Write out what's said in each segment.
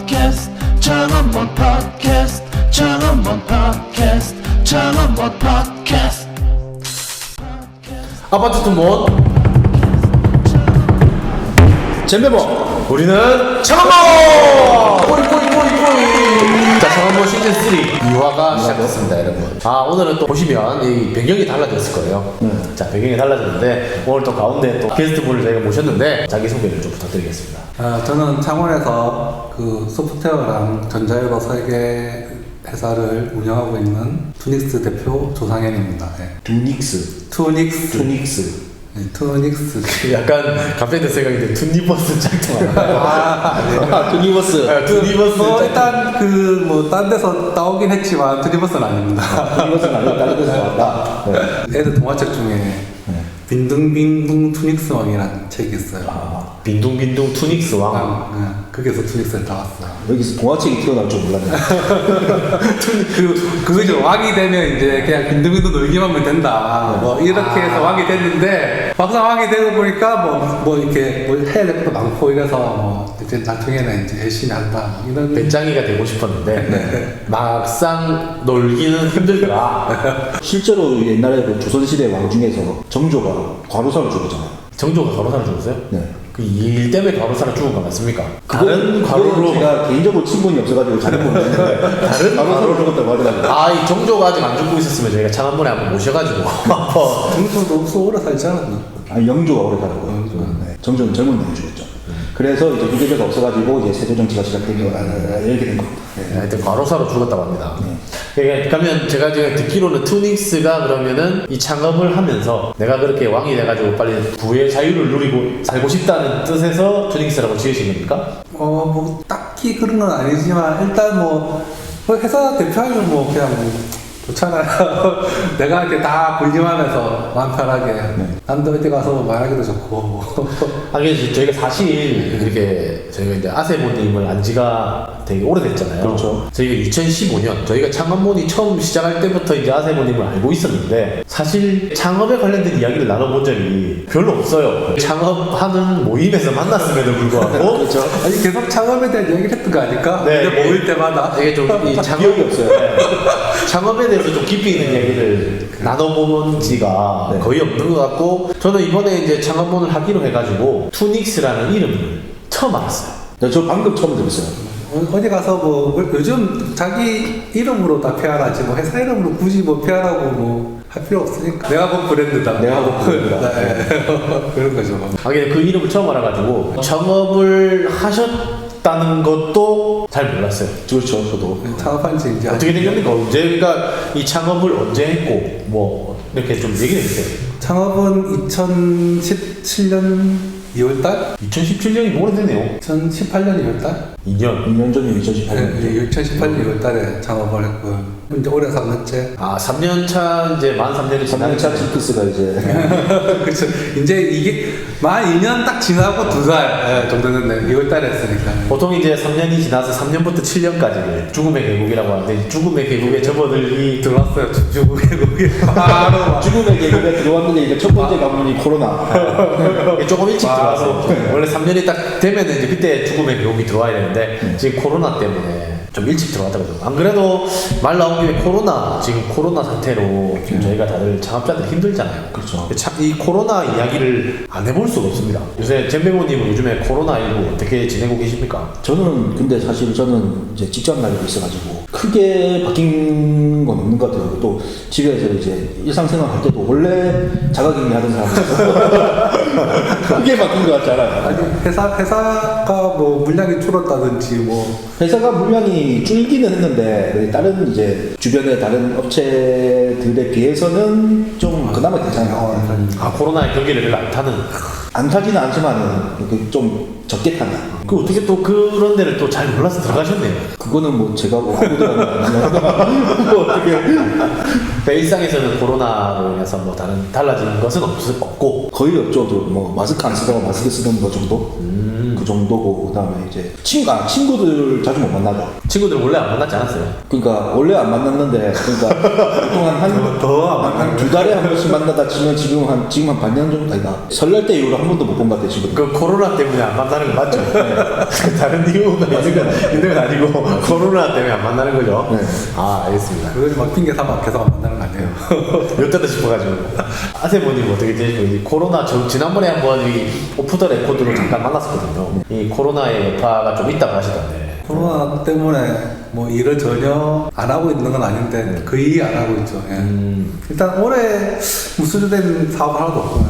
podcast, 창원문 podcast, 창원문 podcast, 창원문 podcast. 아파트 투몬 잼배모 우리는 창원문 꼬이 자 창원문 시즌3 2화가 시작됐습니다 여러분. 오늘은 또 보시면 이 배경이 달라졌을 거예요. 자 배경이 달라졌는데 오늘 또 가운데 또 게스트분을 저희가 모셨는데 자기소개를 좀 부탁드리겠습니다. 저는 창원에서 그 소프트웨어랑 전자회로 설계 회사를 운영하고 있는 투닉스 대표 조상현입니다. 네. 투닉스 네, 투닉스. 약간 갑자기 든 생각인데 투니버스 짝퉁 투니버스. 투니버스 일단 딴 데서 따오긴 했지만 투니버스는 아닙니다. 투니버스는 아니고 다른 데서 나왔다. 네. 애들 동화책 중에 빈둥빈둥 투닉스 왕이라는 책이 있어요. 빈둥빈둥 투닉스 왕. 거기서 투닉스를 따왔어요. 여기서 동화책이 튀어나올 줄 몰랐네. 그거죠. 왕이 되면 이제 그냥 빈둥빈둥 놀기만 하면 된다. 뭐 이렇게 해서 왕이 됐는데 막상 왕이 되고 보니까 뭐 이렇게 뭐 해야 될 것도 많고 이래서 뭐 이제 나중에는 이제 열심히 한다. 뭐 이런 배짱이가 되고 싶었는데 막상 놀기는 힘들더라. 실제로 옛날에 그 조선시대 왕 중에서 정조가 과로사를 죽었잖아요. 정조가 과로사를 죽었어요? 네. 그 일 때문에 과로사를 죽은 거 맞습니까? 다른 과로로 제가 개인적으로 친분이 없어가지고 잘은 모르겠는데 다른 과로사로 죽었다고 하더라고요. 이 정조가 아직 안 죽고 있었으면 저희가 창원문에 한번 모셔가지고 정도도 없어 오래 살지 않았나? 아니 영조가 오래 살았고요. 네. 정조는 젊은 나이에 죽었죠. 그래서 이제 유교제가 없어가지고 이제 세조 정치가 시작된 거 이렇게 된 거. 하여튼 과로사로 죽었다고 합니다. 그러면 제가 지금 듣기로는 투닉스가 그러면은 이 창업을 하면서 내가 그렇게 왕이 돼가지고 빨리 부의 자유를 누리고 살고 싶다는 뜻에서 투닉스라고 지으신 겁니까? 뭐 딱히 그런 건 아니지만 일단 뭐 회사 대표하면 뭐 그냥 좋잖아요. 내가 이렇게 다 분림하면서 마음 편하게 남도 어디 가서 말하기도 좋고. 하긴 저희가 사실 이렇게 저희가 이제 아세모님을 안 지가 되게 오래됐잖아요. 그렇죠. 저희가 2015년 저희가 창업문이 처음 시작할 때부터 이제 아세모님을 알고 있었는데 사실 창업에 관련된 이야기를 나눠본 적이 별로 없어요. 창업하는 모임에서 만났음에도 불구하고 그렇죠. 아니 계속 창업에 대한 얘기를 했던 거 아닐까? 네, 근데 모일 때마다 이게 좀 이 기억이 없어요. 창업에 대해서 좀 깊이 있는 얘기를 나눠본 지가 거의 없는 것 같고 저는 이번에 이제 창업문을 하기로 해가지고 투닉스라는 이름을 처음 알았어요. 네, 저 방금 처음 들었어요. 어디 가서 뭐 요즘 자기 이름으로 다 PR 하지 뭐 회사 이름으로 굳이 뭐 PR하고 뭐 할 필요 없으니까 내가 본 브랜드다. 내가 본 브랜드다. 네. 그런 거죠. 하긴 그 이름을 처음 알아가지고 창업을 하셨다는 것도 잘 몰랐어요. 그렇죠, 저도. 창업한 지 이제 어떻게 된 겁니까? 언제가 이 창업을 언제 했고 뭐 이렇게 좀 얘기해 주세요. 창업은 2017년 2월달? 2017년이 오래됐네요. 2018년 2월달? 2년. 2년 전에 2018년. 네, 2018년 2월달에 창업을 했고 이제 올해 3년째. 3년차 이제 만 3년이 3년차 징크스가 이제 그렇죠. 이제 이게 만 2년 딱 지나고 2살 정도 됐네. 2월달에 했으니까. 보통 이제 3년이 지나서 3년부터 7년까지를 죽음의 계곡이라고 하는데 죽음의 계곡에 접어들기 들어왔어요. 죽음의 계곡에 바로 죽음의 계곡에 들어왔는데 이제 첫 번째 가문이 코로나. 조금 일찍 들어와서 원래 3년이 딱 되면은 이제 그때 죽음의 계곡이 들어와야 되는데 지금 코로나 때문에 좀 일찍 들어왔다고 안 그래도 말 나온 김에 지금 코로나 상태로 지금 저희가 다들 창업자들 힘들잖아요. 그렇죠. 이 코로나 이야기를 안 해볼 수가 없습니다. 요새 잼배모님은 요즘에 코로나19 어떻게 지내고 계십니까? 근데 사실 저는 이제 직장 다니고 있어가지고 크게 바뀐 건 없는 것 같아요. 또 집에서 이제 일상생활 할 때도 원래 자가격리 하던 사람이라서 크게 바뀐 것 같지 않아요. 아니 회사가 뭐 물량이 줄었다든지 뭐 회사가 물량이 줄기는 했는데 다른 이제 주변의 다른 업체들에 비해서는 좀 그나마 괜찮아요. 코로나의 경기를 별로 안 타는. 안 타지는 않지만은 좀 적게 타는. 그 어떻게 또 그런 데를 또 잘 몰라서 들어가셨네요. 그거는 뭐 제가 뭐 아무도 뭐 어떻게 일상에서는 코로나로 인해서 뭐 달라진 것은 없고 거의 없죠. 뭐 마스크 안 쓰다가 마스크 쓰던 거 정도. 그 정도고 그다음에 이제 친구들 자주 못 만나죠. 친구들 원래 안 만났지 않았어요? 그러니까 원래 안 만났는데 그러니까 보통 한두 달에 한 번씩 만나다 치면 지금 한 반년 정도 아니다. 설날 때 이후로 한 번도 못 본 것 같아 지금. 그 코로나 때문에 안 만나는 거 맞죠? 다른 이유가 있는 건 아니고 코로나 때문에 안 만나는 거죠? 네. 아 알겠습니다. 그걸 막 핑계 삼아 계속 안 만나는 거 아니에요. 여태다 싶어가지고 아세모님 어떻게 지내시고 코로나 지난번에 한번 이 오프 더 레코드로 잠깐 만났었거든요. 이 코로나의 여파가 좀 있다고 하시던데. 코로나 때문에 뭐 일을 전혀 안 하고 있는 건 아닌데 거의 안 하고 있죠. 예. 일단 올해 무수주된 사업 하나도 없고요.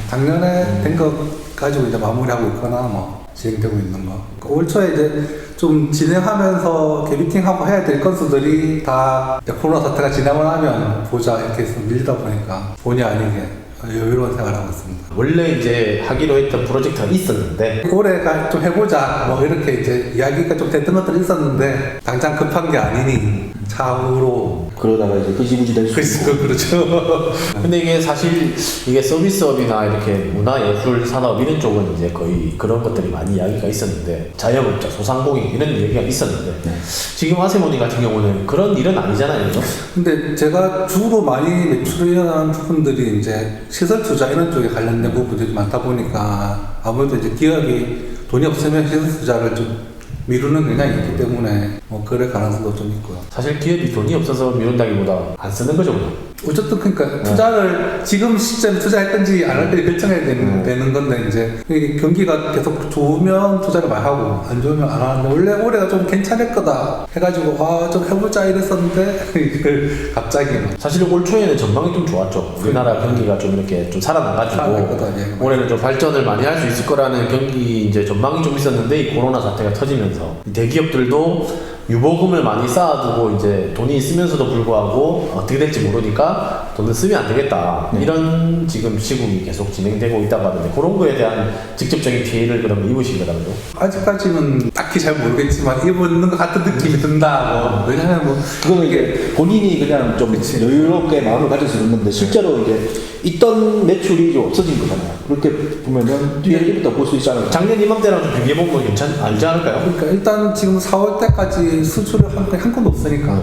작년에 된 거 가지고 이제 마무리하고 있거나 뭐 진행되고 있는 거. 올 초에 이제 좀 진행하면서 개미팅하고 해야 될 건수들이 다 코로나 사태가 지나고 나면 보자 이렇게 해서 밀리다 보니까 본의 아니게 여유로운 생활을 하고 있습니다. 원래 이제 하기로 했던 프로젝트가 있었는데 올해가 좀 해보자 뭐 이렇게 이제 이야기가 좀 됐던 것들이 있었는데 당장 급한 게 아니니 차후로 그러다가 이제 흐지부지 될 수 있고. 그렇죠. 근데 이게 사실 이게 서비스업이나 이렇게 문화예술 산업 이런 쪽은 이제 거의 그런 것들이 많이 이야기가 있었는데 자영업자, 소상공인 이런 얘기가 있었는데 지금 아세모니 같은 경우는 그런 일은 아니잖아요. 그죠? 근데 제가 주로 많이 매출이 일어나는 부분들이 이제 시설 투자 이런 쪽에 관련된 부분들이 많다 보니까 아무래도 이제 기업이 돈이 없으면 시설 투자를 좀 미루는 경향이 있기 때문에 뭐 그럴 가능성도 좀 있고요. 사실 기업이 돈이 없어서 미룬다기보다 안 쓰는 거죠. 그냥. 어쨌든 그러니까 투자를 지금 시점에 투자할 건지 안 할 건지 결정해야 되는 건데 이제 이게 경기가 계속 좋으면 투자를 많이 하고 안 좋으면 안 하는데 원래 올해가 좀 괜찮을 거다 해가지고 좀 해보자 이랬었는데 이걸 갑자기 사실 올 초에는 전망이 좀 좋았죠. 우리나라 경기가 좀 이렇게 좀 살아나가지고 살아났거든요. 올해는 좀 발전을 많이 할 수 있을 거라는 경기 이제 전망이 좀 있었는데 이 코로나 사태가 터지면서 대기업들도 유보금을 많이 쌓아두고 이제 돈이 있으면서도 불구하고 어떻게 될지 모르니까 돈을 쓰면 안 되겠다 이런 지금 시국이 계속 진행되고 있다고 하는데 그런 거에 대한 직접적인 피해를 그러면 입으신 거라고요? 아직까지는 딱히 잘 모르겠지만 입는 것 같은 느낌이 든다. 왜냐면 뭐 그거는 이게 본인이 그냥 좀 여유롭게 마음을 가져서 있는데 실제로 이제 있던 매출이 좀 없어진 거잖아요. 그렇게 보면은 뒤에부터 볼 수 있잖아요. 작년 이맘때랑 좀 비교해보면 알지 않을까요? 그러니까 일단 지금 4월 때까지 수주를 한 건도 없으니까.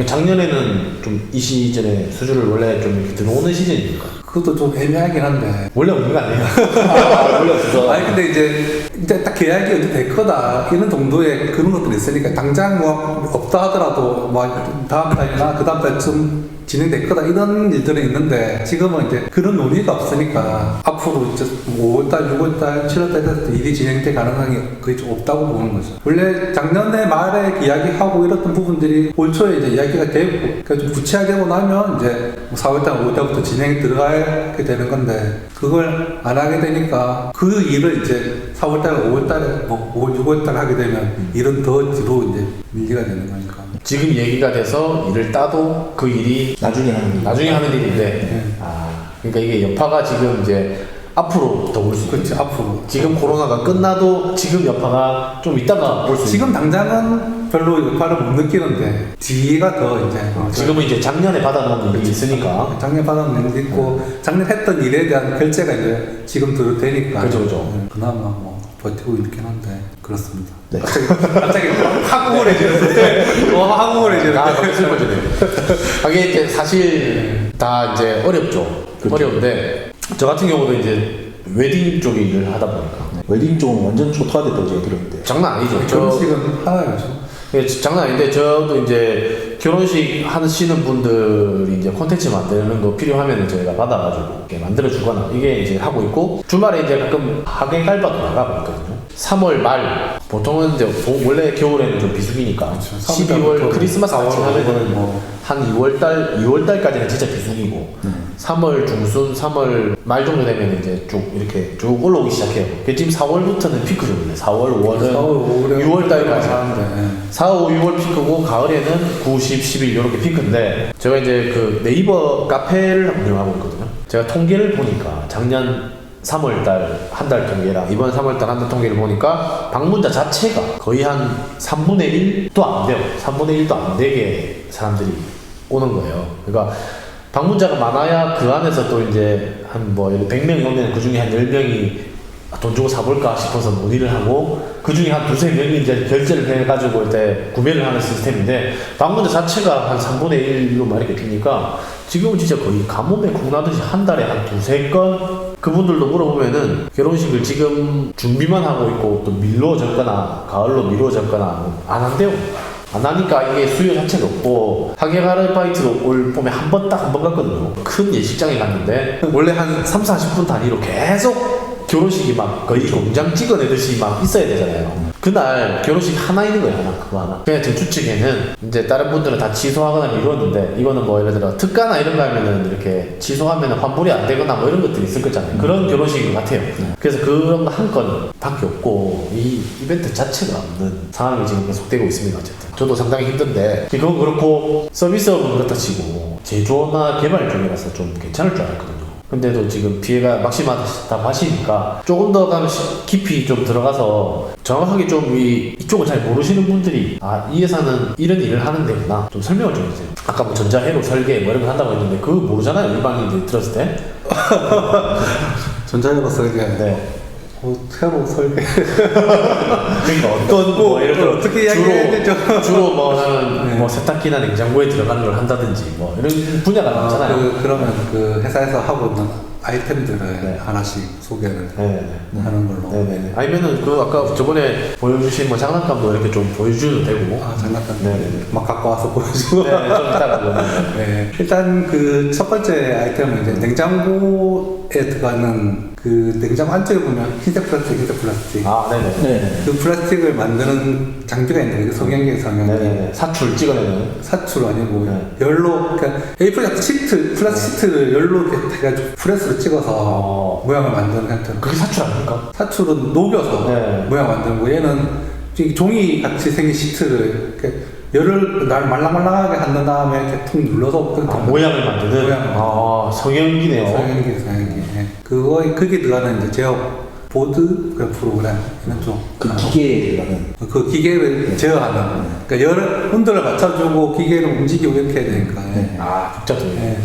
작년에는 좀 이 시즌에 수주를 원래 좀 이렇게 들어오는 시즌입니까? 그것도 좀 애매하긴 한데. 원래 없는 거 아니에요? 원래 없어서. 아니 근데 이제 딱 계약이 언제 될 거다 이런 정도의 그런 것들이 있으니까 당장 뭐 없다 하더라도 뭐 다음 달이나 그 다음 달쯤 진행될 거다 이런 일들은 있는데 지금은 이제 그런 논의가 없으니까 앞으로 이제 5월달, 6월달, 7월달 돼서 일이 진행될 가능성이 거의 좀 없다고 보는 거죠. 원래 작년에 말에 이야기하고 이랬던 부분들이 올 초에 이제 이야기가 되고 그러니까 좀 구체화되고 나면 이제 4월달, 5월달부터 진행이 들어가게 되는 건데 그걸 안 하게 되니까 그 일을 이제 4월달, 5월달에 뭐 5월, 6월달 하게 되면 일은 더 뒤로 이제 밀리가 되는 거니까. 지금 얘기가 돼서 일을 따도 그 일이 나중에 하는 일인데 그러니까 이게 여파가 지금 이제 앞으로 더 올 수 그렇지 앞으로 지금 코로나가 끝나도 지금 여파가 좀 있다가 올 수 지금 당장은 별로 여파를 못 느끼는데 뒤가 더 이제 지금은 이제 작년에 받아놓은 일이 있으니까 작년 받아놓은 일도 있고 작년 했던 일에 대한 결제가 이제 지금 들어 되니까 그죠. 그나마 뭐 버티고 있긴 한데 그렇습니다. 네. 갑자기 한국어해지는데 한국어해지는 슬퍼지네요. 이게 이제 사실 다 이제 어렵죠. 어려운데 저 같은 경우도 이제 웨딩 쪽 일을 하다 보니까 웨딩 쪽은 완전 초토화됐다고 제가 들었는데. 장난 아니죠. 결혼식은 하나였죠. 장난 아닌데 저도 이제 결혼식 하시는 분들이 이제 콘텐츠 만드는 거 필요하면 저희가 받아가지고 이렇게 만들어 주거나 이게 이제 하고 있고 주말에 이제 가끔 하객 알바도 나가고 있거든요. 3월 말 보통은 이제 원래 겨울에는 좀 비수기니까 그렇죠. 12월 크리스마스 같이 4월 하면은 뭐. 한 2월달까지는 진짜 비수기고 3월 중순, 3월 말 정도 되면 이제 쭉 올라오기 시작해요. 지금 4월부터는 피크죠. 4월, 5월은 6월달까지 하는데 4, 5, 6월 피크고 가을에는 9, 10, 11 이렇게 피크인데 제가 이제 그 네이버 카페를 운영하고 있거든요. 제가 통계를 보니까 작년 3월달 한 달 통계랑 이번 3월달 한 달 통계를 보니까 방문자 자체가 거의 한 3분의 1도 안 돼요. 3분의 1도 안 되게 사람들이 오는 거예요. 그러니까 방문자가 많아야 그 안에서 또 이제 한 뭐 100명이 오면 그 중에 한 10명이 돈 주고 사볼까 싶어서 문의를 하고 그 중에 한 두세 명이 이제 결제를 해가지고 이제 구매를 하는 시스템인데 방문자 자체가 한 3분의 1로 이렇게 피니까 지금은 진짜 거의 가뭄에 콩나듯이 한 달에 한 두세 건 그분들도 물어보면은 결혼식을 지금 준비만 하고 있고 또 미뤄졌거나 가을로 미뤄졌거나 안 한대요. 안 하니까 이게 수요 자체가 없고 하객 아르바이트로 올 봄에 한 번 딱 한 번 갔거든요. 큰 예식장에 갔는데 원래 한 30-40분 단위로 계속 결혼식이 막 거의 공장 찍어내듯이 막 있어야 되잖아요. 그날 결혼식 하나 있는 거야, 하나. 그거 하나. 그냥 대주 측에는 이제 다른 분들은 다 취소하거나 미뤘는데 이거는 뭐 예를 들어 특가나 이런 거 하면은 이렇게 취소하면 환불이 안 되거나 뭐 이런 것들이 있을 거잖아요. 그런 결혼식인 것 같아요. 그래서 그런 거 한 건 밖에 없고 이 이벤트 자체가 없는 상황이 지금 계속되고 있습니다. 어쨌든. 저도 상당히 힘든데 그건 그렇고 서비스업은 그렇다 치고 제조나 개발 중이라서 좀 괜찮을 줄 알았거든요. 근데도 지금 피해가 막심하다고 하시니까 조금 더 가면 깊이 좀 들어가서 정확하게 좀 이쪽을 잘 모르시는 분들이 이 회사는 이런 일을 하는 데구나 좀 설명을 좀 해주세요. 아까 뭐 전자회로 설계 뭐 이런 거 한다고 했는데 그거 모르잖아요, 일반인들이 들었을 때. 전자회로 설계. 네. 새로 설계. 그러니까 어떤 뭐 예를 들어 어떻게 이야기해야 되죠? 주로 뭐 나는 네. 뭐 세탁기나 냉장고에 들어가는 걸 한다든지 뭐 이런 분야가 많잖아요. 그러면 그 회사에서 하고 있는 아이템들을 네. 하나씩 소개를 네네. 하는 걸로. 네네네. 아니면은 그 아까 저번에 보여주신 뭐 장난감도 이렇게 좀 보여주셔도 되고. 장난감. 네네네. 막 갖고 와서 보여주고. 네, 좀 이따가 보면. 네. 일단 그 첫 번째 아이템은 이제 냉장고에 들어가는 그 냉장고 안쪽에 보면 흰색 플라스틱. 네네. 네. 그 플라스틱을 만드는 장비가 있는데 성형기 네네. 사출 찍어내는. 사출 아니고 네. 열로 그러니까 A4 시트 플라스틱 시트를 열로 이렇게 해가지고 프레스로 찍어서 모양을 만드는 형태로. 그게 사출 아닙니까? 사출은 녹여서 네. 모양 만드는 거. 얘는 종이 같이 생긴 시트를 이렇게 열을 말랑말랑하게 한 다음에 이렇게 툭 눌러서 모양을 만드는. 모양. 성형기네요. 성형기. 예. 그게 들어가는 이제 제어 보드 그 프로그램 이런 쪽. 그 기계에 들어가는. 그 기계를 제어하는. 그러니까 열 온도를 맞춰주고 기계를 움직이고 이렇게 해야 되니까. 네. 복잡해요. 네.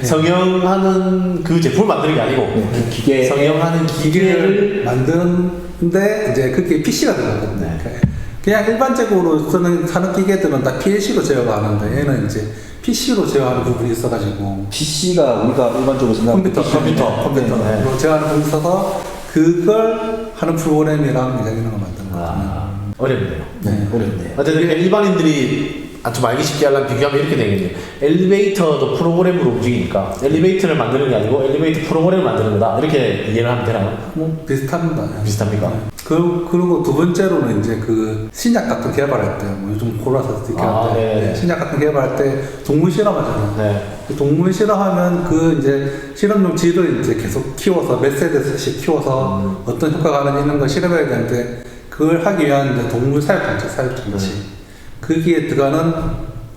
성형하는 그 제품을 만드는 게 아니고. 그 기계. 성형하는 기계를 만드는데 이제 그게 PC가 들어가거든요. 네. 그냥 일반적으로 사는 기계들은 다 PLC로 제어가 하는데 얘는 이제 PC로 제어하는 부분이 있어가지고 PC가 우리가 일반적으로 생각하는 컴퓨터로 제어하는 부분이 있어서 그걸 하는 프로그램이랑 이제 이런 거 만드는 거죠. 어렵네요. 네, 어렵네요. 어쨌든 일반인들이 좀 알기 쉽게 하려면 비교하면 이렇게 되겠네요. 엘리베이터도 프로그램으로 움직이니까 엘리베이터를 만드는 게 아니고 엘리베이터 프로그램을 만드는 거다. 이렇게 이해를 하면 되나요? 뭐 비슷합니다. 비슷합니까? 그리고 두 번째로는 이제 그 신약 같은 개발할 때, 뭐 요즘 코로나서 이렇게 할 때, 신약 같은 개발할 때 동물 실험하잖아요. 네. 동물 실험하면 그 이제 실험용 쥐를 이제 계속 키워서 몇 세대씩 키워서 어떤 효과가 하는지 이런 걸 실험해야 되는데 그걸 하기 위한 이제 동물 사육장치. 거기에 들어가는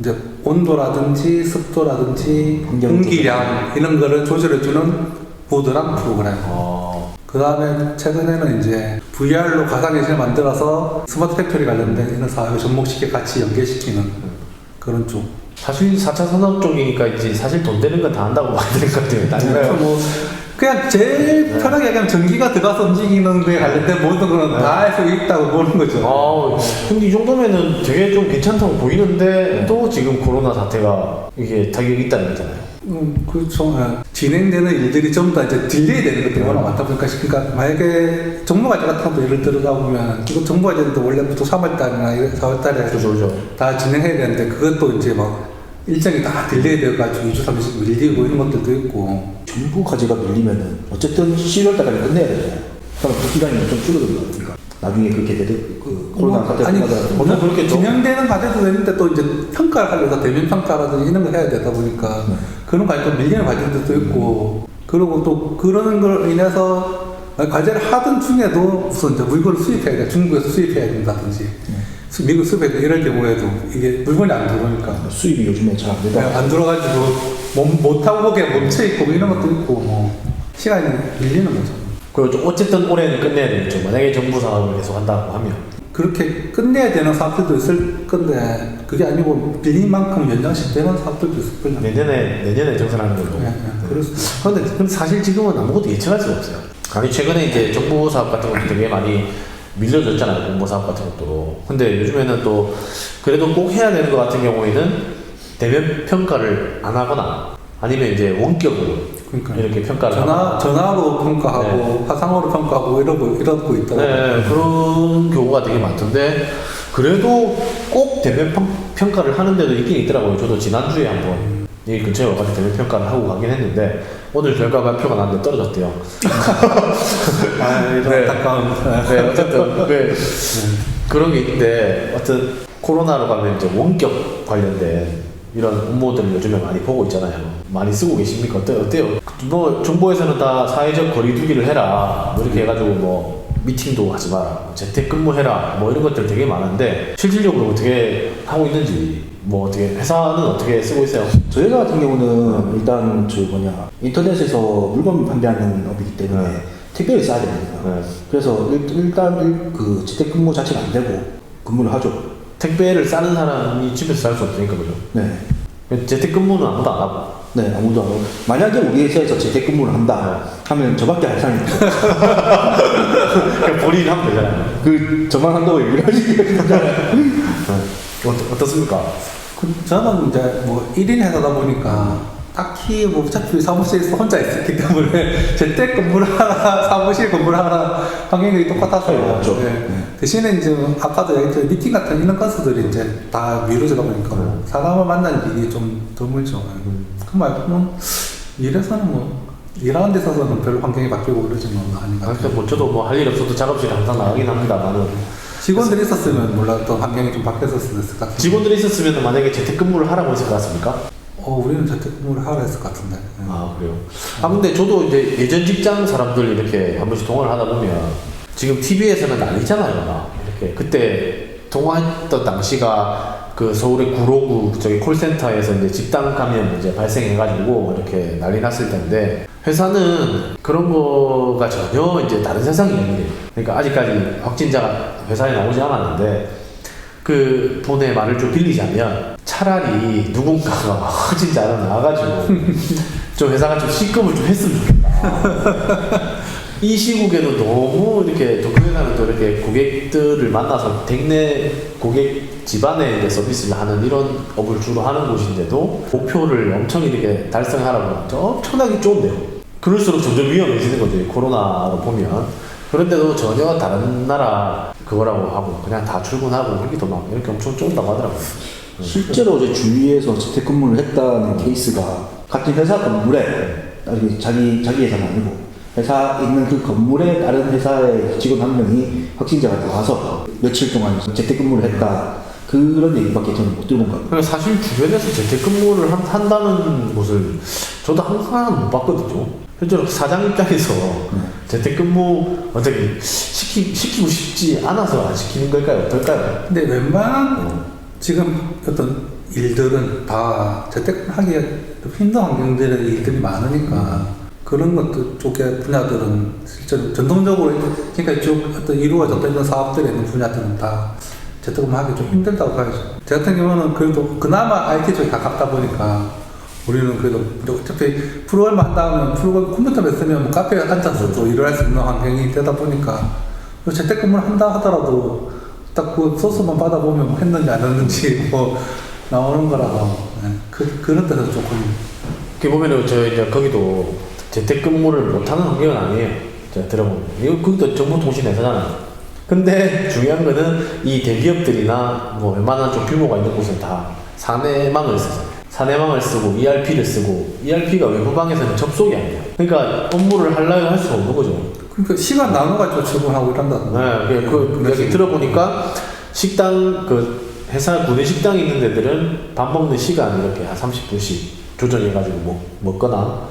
이제 온도라든지 습도라든지 공기량 이런 거를 조절해주는 보드랑 프로그램. 그 다음에 최근에는 이제 VR로 가상현실을 만들어서 스마트 팩토리 관련된 이런 사업을 접목시켜 같이 연계시키는 그런 쪽. 사실 4차 산업 쪽이니까 이제 사실 돈 되는 건 다 한다고 봐야 되는 것 같아요. 아닌가요? 뭐 그냥 제일 편하게 얘기하면 전기가 들어가서 움직이는 데 관련된 모든 거는 다 할 수 있다고 보는 거죠. 근데 이 정도면은 되게 좀 괜찮다고 보이는데 또 지금 코로나 사태가 이게 타격이 있다는 거잖아요. 그렇죠. 진행되는 일들이 전부 다 이제 딜레이 되는 것들이 워낙 많다 보니까, 그러니까 만약에 정부과제 같은 것도 예를 들어가 보면, 이거 정부과제도 원래부터 3월달이나 4월달에 그렇죠. 다 진행해야 되는데, 그것도 이제 막 일정이 다 딜레이 되어가지고 2주, 3주씩 밀리고 이런 것들도 있고. 정부 과제가 밀리면은 어쨌든 12월달까지 끝내야 되잖아요. 그럼 그 기간이 좀 줄어들 것 같으니까. 나중에 그렇게 되도 그 코로나 사태가 아니, 그렇게 진행되는 과제도 되는데 또 이제 평가를 하려서 대면 평가라든지 이런 걸 해야 되다 보니까 그런 과제도 밀리는 과제들도 있고, 그리고 또 그런 걸 인해서 과제를 하던 중에도 우선 이제 물건을 수입해야 돼. 중국에서 수입해야 된다든지 미국 수입해야 돼. 이럴 경우에도 이게 물건이 안 들어오니까 수입이 요즘에 잘 안 되다. 안 들어가지고 못하고 거기에 멈춰있고 이런 것도 있고, 뭐 시간이 밀리는 거죠. 그리고 어쨌든 올해는 끝내야 되겠죠. 만약에 정부 사업을 계속 한다고 하면. 그렇게 끝내야 되는 사업들도 있을 건데, 그게 아니고 빌린 만큼 연장식 되는 사업들도 있을 거예요. 내년에 정산하는 걸로. 그럴 수 근데 사실 지금은 아무것도 예측할 수가 없어요. 아니 최근에 이제 정부 사업 같은 것도 되게 많이 밀려졌잖아요. 공모 사업 같은 것도. 근데 요즘에는 또 그래도 꼭 해야 되는 것 같은 경우에는 대면 평가를 안 하거나 아니면 이제 원격으로 그러니까 이렇게 평가를 하거나. 전화로 평가하고 화상으로 평가하고 이러고 있더라고요. 네, 그런 경우가 되게 많던데 그래도 꼭 대면 평가를 하는 데도 있긴 있더라고요. 저도 지난주에 한번 이 근처에 와가지고 대면 평가를 하고 가긴 했는데 오늘 결과 발표가 났는데 떨어졌대요. 이런 네. 안타까운. 네, 어쨌든 그런 게 있는데 어떤 코로나로 가면 이제 원격 관련된 이런 업무들을 요즘에 많이 보고 있잖아요. 많이 쓰고 계십니까? 어때요? 뭐 정부에서는 다 사회적 거리두기를 해라 뭐 이렇게 해가지고 뭐 미팅도 하지 마라, 재택근무해라 뭐 이런 것들 되게 많은데 실질적으로 어떻게 하고 있는지 뭐 어떻게 회사는 어떻게 쓰고 있어요? 저희 같은 경우는 일단 인터넷에서 물건 판매하는 업이기 때문에 네. 택배를 써야 됩니다. 네. 그래서 일단 그 재택근무 자체가 안 되고 근무를 하죠. 택배를 싸는 사람이 집에서 살 수 없으니까 그죠? 네. 재택근무는 아무도 안 하고. 네, 아무도 안 하고. 만약에 우리 회사에서 재택근무를 한다 하면 저밖에 할 사람이 없어요. 그냥 본인이 하면 되잖아요. 저만 한다고 얘기를 하시잖아요. 어떻습니까? 저는 이제 뭐 1인 회사다 보니까 딱히 뭐 어차피 사무실에서 혼자 있었기 때문에 재택근무를 하나 사무실 근무를 하나 환경이 똑같았어요. 그렇죠. 네. 대신에 이제 아까도 얘기했던 미팅 같은 이런 건수들이 이제 다 미루어지다 보니까 사람을 만나는 일이 좀 드물죠. 그 말고는 일에서는 뭐 일하는 데 있어서는 별로 환경이 바뀌고 그러지는 않은 것 그러니까 같아요. 뭐 저도 뭐 할 일 없어도 작업실에 항상 나가긴 합니다만은 직원들이 있었으면 몰라 또 환경이 좀 바뀌었을 것 같아요. 직원들이 있었으면 만약에 재택근무를 하라고 했을 것 같습니까? 우리는 재택근무를 하라 했을 것 같은데. 아 그래요? 아 근데 저도 이제 예전 직장 사람들 이렇게 한 번씩 통화를 하다 보면 지금 TV에서는 난리잖아요. 막 이렇게 그때 통화했던 당시가 그 서울의 구로구 저기 콜센터에서 이제 집단 감염 이제 발생해가지고 이렇게 난리 났을 텐데 회사는 그런 거가 전혀 이제 다른 세상 이야기예요. 그러니까 아직까지 확진자가 회사에 나오지 않았는데 그 분의 말을 좀 빌리자면 차라리 누군가가 확진자가 나와가지고 좀 회사가 좀 시급을 좀 했으면 좋겠다. 이 시국에도 너무 이렇게 또 그 회사는 또 이렇게 고객들을 만나서 대내 고객 집안에 이제 서비스를 하는 이런 업을 주로 하는 곳인데도 목표를 엄청 이렇게 달성하라고 하면 엄청나게 좁네요. 그럴수록 점점 위험해지는 거죠. 코로나로 보면. 그런데도 전혀 다른 나라 그거라고 하고 그냥 다 출근하고 여기도 막 이렇게 엄청 좁다고 하더라고요. 실제로 제 주위에서 재택근무를 했다는 케이스가 같은 회사 건물에 자기 회사는 아니고 회사 있는 그 건물에 다른 회사의 직원 한 명이 확진자가 나와서 며칠 동안 재택근무를 했다 그런 얘기밖에 저는 못 들어본 것 같아요. 사실 주변에서 재택근무를 한다는 곳을 저도 항상 못 봤거든요. 실제로 사장 입장에서 재택근무 어떻게 시키고 싶지 않아서 안 시키는 걸까요? 어떨까요? 근데 웬만한 지금 어떤 일들은 다 재택하기에 힘든 환경들의 일들이 많으니까 그런 것들 쪽의 분야들은 실제로 전통적으로 그러니까 이쪽 어떤 이루어졌던 이런 사업들에 있는 분야들은 다 재택근무하기 좀 힘들다고 봐야죠. 제 같은 경우는 그래도 그나마 IT 쪽에 가깝다 보니까 우리는 그래도 어차피 프로그램만 한다 하면 프로그램 컴퓨터만 쓰면 뭐 카페에 앉아서 또 일을 할 수 있는 환경이 되다 보니까 재택근무를 한다 하더라도 딱 그 소스만 받아보면 뭐 했는지 안 했는지 뭐 나오는 거라서 그런 데서 조금 이렇게 보면은 저 이제 거기도 재택근무를 못하는 환경은 아니에요. 제가 들어보면 이거 거기도 정보통신회사잖아요. 근데 중요한 거는 이 대기업들이나 뭐 웬만한 좀 규모가 있는 곳은 다 사내망을 쓰잖아요. 사내망을 쓰고 ERP를 쓰고 ERP가 외부방에서는 접속이 안 돼요. 그러니까 업무를 하려고 할 수가 없는 거죠. 그러니까 시간 나눠가지고 출근하고 이런다. 네, 그 이야기 들어보니까 식당 그 회사 구내 식당이 있는 데들은 밥 먹는 시간 이렇게 한 30분씩 조정해가지고 먹거나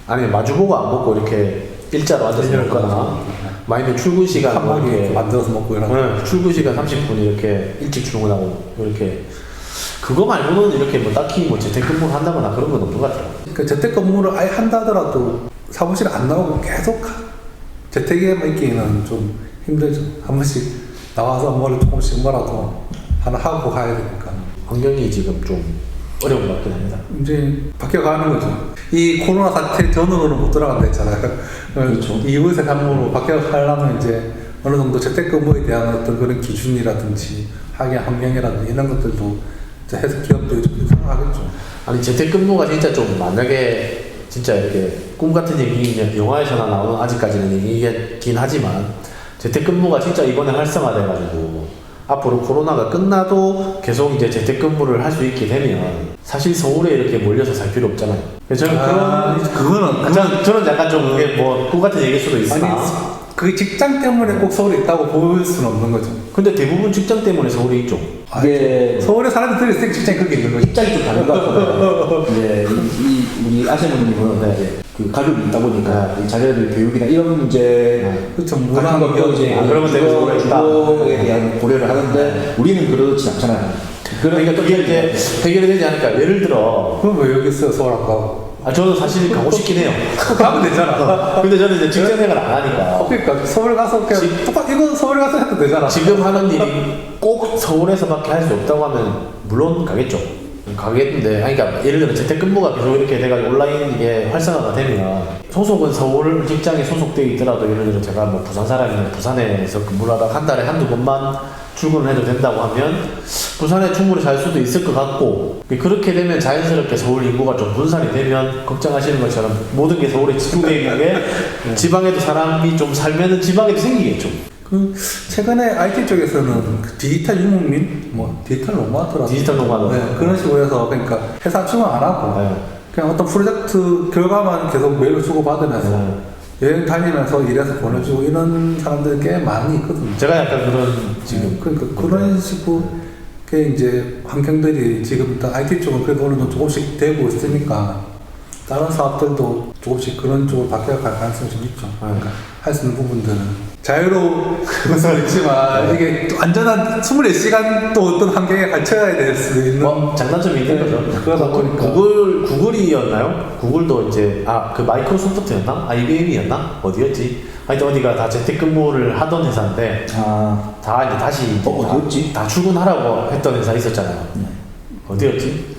아니면 마주보고 안 먹고 이렇게 일자로 앉아서 먹거나 아니면 출근 시간 한 번에 이렇게 만들어서 먹고 이런. 네, 출근 시간 30분 이렇게 일찍 출근하고 이렇게 그거 말고는 이렇게 뭐 딱히 뭐 재택근무를 한다거나 그런 건 없는 것 같아요. 그러니까 재택근무를 아예 한다 하더라도 사무실 안 나오고 계속 재택에만 있기에는 좀 힘들죠. 한 번씩 나와서 뭐를 조금씩 뭐라도 하나 하고 가야 되니까. 환경이 지금 좀 어려운 것 같긴 합니다. 이제 바뀌어가는 거죠. 이 코로나 사태 전으로는 못 돌아간다 했잖아요. 그렇죠. 이후 세상으로 바뀌어가려면 이제 어느 정도 재택근무에 대한 어떤 그런 기준이라든지 학연 환경이라든지 이런 것들도 이제 해서 기업들이 좀 생각하겠죠. 아니 재택근무가 진짜 좀 만약에 진짜 이렇게 꿈 같은 얘기 영화에서나 나오는 아직까지는 얘기긴 하지만 재택근무가 진짜 이번에 활성화돼가지고 앞으로 코로나가 끝나도 계속 이제 재택근무를 할 수 있게 되면 사실 서울에 이렇게 몰려서 살 필요 없잖아요. 그래서 저는 저는 약간 좀 그게 뭐 꿈 같은 얘기일 수도 있으나 그 직장 때문에 꼭 서울에 있다고 볼 수는 없는 거죠. 근데 대부분 직장 때문에 서울에 있죠. 이게 서울에 사람들이 있으니까 직장이 거기 있는 거죠. 입장이 좀 다른 것 같아요. 이제 우리 아세모님은 네. 그 가족이 있다 보니까 이 자녀들 교육이나 이런 문제 그렇죠. 같은 문화 것도 이제 그런 것 때문에 서울에 있다. 주거에 대한 고려를 하는데 우리는 그렇지 않잖아요. 그러니까 그게 이제 해결이 되지 않을까. 예를 들어 그럼 왜 여기 있어요, 서울 안 가고? 저는 사실 가고 싶긴 해요. 가면 되잖아. 근데 저는 이제 직장 생활 안 하니까 그러니까 서울 가서 그냥 이거 서울 가서 해도 되잖아. 지금 하는 일이 꼭 서울에서밖에 할 수 없다고 하면 물론 가겠죠. 가겠는데, 그러니까 예를 들어 재택근무가 계속 이렇게 돼가지고 온라인 이게 활성화가 되면 소속은 서울 직장에 소속되어 있더라도 예를 들어 제가 뭐 부산 사람이면 부산에서 근무를 하다가 한 달에 한두 번만 출근을 해도 된다고 하면 부산에 충분히 살 수도 있을 것 같고 그렇게 되면 자연스럽게 서울 인구가 좀 분산이 되면 걱정하시는 것처럼 모든 게 서울에 집중되어 있는 게 지방에도 사람이 좀 살면은 지방에도 생기겠죠. 그 최근에 IT 쪽에서는 그 디지털 유목민, 뭐 디지털 노마드라고 디지털 노마드. 네, 그런 식으로 해서 그러니까 회사 출근 안 하고 네. 그냥 어떤 프로젝트 결과만 계속 메일로 주고 받으면서 네. 여행 다니면서 일해서 보내주고 이런 사람들이 꽤 많이 있거든요. 제가 약간 그런 지금 그러니까 그런 식으로 이제 환경들이 지금 일단 IT 쪽은 그래도 어느 정도 조금씩 되고 있으니까 다른 사업들도 조금씩 그런 쪽으로 바뀌어갈 가능성이 좀 있죠. 그러니까 할 수 있는 부분들은 자유로울 수도 있지만 이게 또 안전한 24시간 또 어떤 환경에 갇혀야 될 수도 있는 뭐 장단점이 있는 거죠. 그러다 보니까 구글이었나요? 구글도 이제 그 마이크로소프트였나? IBM이었나? 어디였지? 하여튼 어디가 다 재택근무를 하던 회사인데 다 이제 다시 이제 어디였지? 다 출근하라고 했던 회사 있었잖아요. 어디였지?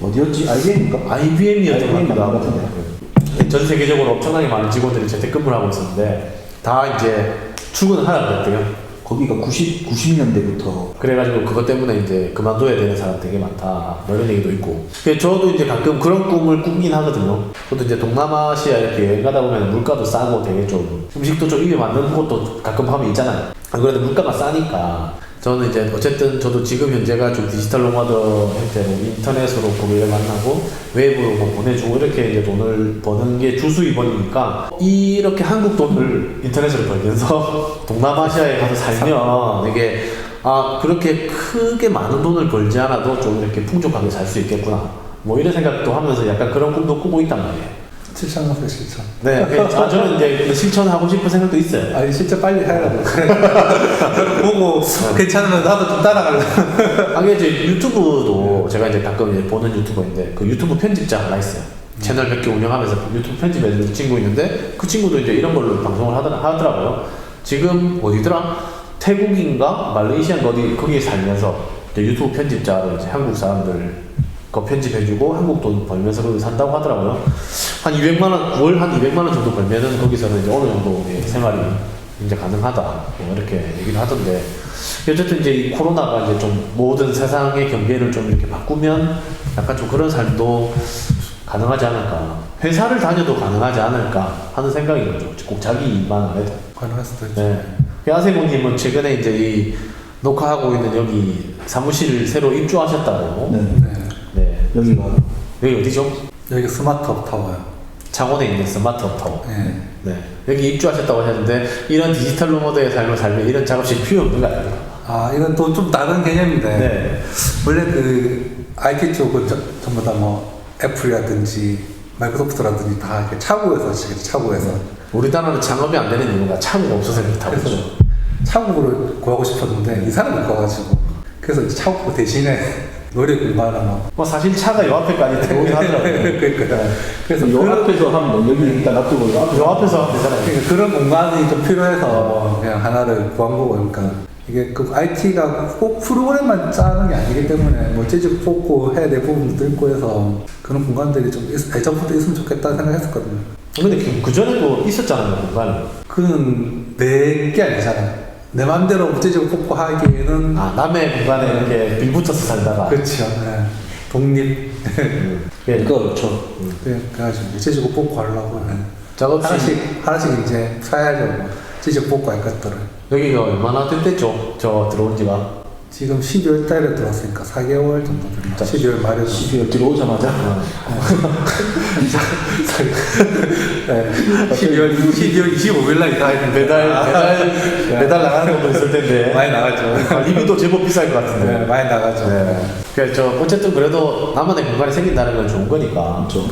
IBM인가? IBM이었던 것 IBM 같기도 같은데. 하고. 전 세계적으로 엄청나게 많은 직원들이 재택근무를 하고 있었는데 다 이제 출근을 하라고 했대요. 거기가 90년대부터 그래가지고 그것 때문에 이제 그만둬야 되는 사람 되게 많다 뭐 이런 얘기도 있고. 그래서 저도 이제 가끔 그런 꿈을 꾸긴 하거든요. 저도 이제 동남아시아 이렇게 여행 가다 보면 물가도 싸고 되게 좀 음식도 좀 입에 맞는 곳도 가끔 하면 있잖아요. 그런데 물가가 싸니까 저는 이제 어쨌든 저도 지금 현재가 좀 디지털 노마드 형태로 인터넷으로 고객을 만나고 외부로 뭐 보내주고 이렇게 이제 돈을 버는 게 주수입원이니까 이렇게 한국 돈을 인터넷으로 벌면서 동남아시아에 가서 살면 이게 그렇게 크게 많은 돈을 벌지 않아도 좀 이렇게 풍족하게 살 수 있겠구나 뭐 이런 생각도 하면서 약간 그런 꿈도 꾸고 있단 말이에요. 실천하세요, 실천. 네, 저는 이제 실천하고 싶은 생각도 있어요. 아니 진짜 빨리 하려고 보고 괜찮으면 나도 좀 따라갈래. 아니 이제 유튜브도 제가 이제 가끔 이제 보는 유튜버인데 그 유튜브 편집자 하나 있어요. 채널 몇 개 운영하면서 유튜브 편집해주는 친구 있는데 그 친구도 이제 이런 걸로 방송을 하더라고요. 지금 어디더라? 태국인가 말레이시아인가 어디 거기에 살면서 이제 유튜브 편집자로 이제 한국 사람들 거 편집해주고 한국 돈 벌면서 거기 산다고 하더라고요. 한 200만 원, 월 한 200만 원 정도 벌면은 거기서는 이제 어느 정도 생활이 이제 가능하다. 뭐 이렇게 얘기를 하던데. 어쨌든 이제 이 코로나가 이제 좀 모든 세상의 경계를 좀 이렇게 바꾸면 약간 좀 그런 삶도 가능하지 않을까. 회사를 다녀도 가능하지 않을까 하는 생각인 거죠. 꼭 자기 일만 안 해도. 가능할 수도 있죠. 네. 아세모님은 최근에 이제 이 녹화하고 있는 여기 사무실을 새로 입주하셨다고. 네. 네. 여기가 여기 어디죠? 여기 스마트업 타워요. 창원에 있는 스마트업 타워. 네. 네. 여기 입주하셨다고 하셨는데 이런 디지털 노마드의 삶을 살면 이런 작업실이 필요 없는 거 아닙니까? 이건 또 좀 다른 개념인데 네. 원래 그 IT 쪽은 전부 다 뭐 애플이라든지 마이크로소프트라든지 다 이렇게 차고에서 지금 차고에서 우리나라는 창업이 안 되는 이유가 차고가 없어서 그렇다고 그래서 그러죠. 차고를 구하고 싶었는데 이 사람이 못 가가지고 그래서 이제 차고 대신에 노력을 말하면 뭐 사실 차가 요 앞에까지 들어오긴 하더라고요. 그러니까 그래서 요 앞에서 하면 여기 일단 놔두고 요 앞에서 하면 되잖아요. 그러니까 그런 공간이 좀 필요해서 그냥 하나를 구한 거고 그러니까 이게 그 IT가 꼭 프로그램만 짜는 게 아니기 때문에 뭐 재질 뽑고 해야 될 부분도 있고 해서 그런 공간들이 좀 예전부터 있으면 좋겠다는 생각했었거든요. 근데 그 전에도 있었잖아요, 공간이. 그는 내 게 아니잖아요. 내 맘대로 재질 뽑고 하기에는 아, 남의 공간에 이렇게 빌붙어서 살다가. 그렇죠. 네. 독립. 그러니까 그렇죠. 그래가지고 재질 뽑고 하려고 작업실. 하나씩 이제 사야죠. 재질 뽑고 할 것들을. 여기가 얼마나 됐댔죠? 저 들어온 지가. 지금 12월 달에 들어왔으니까 4개월 정도 됩니다. 12월 말에 12월 들어오자마자 네. 12월 25일 날 이사했는데 매달 나가는 것도 있을 텐데. 많이 나가죠. 리뷰도 제법 비쌀 것 같은데. 네, 많이 나가죠. 그래서 어쨌든 그래도 나만의 공간이 생긴다는 건 좋은 거니까. 그렇죠.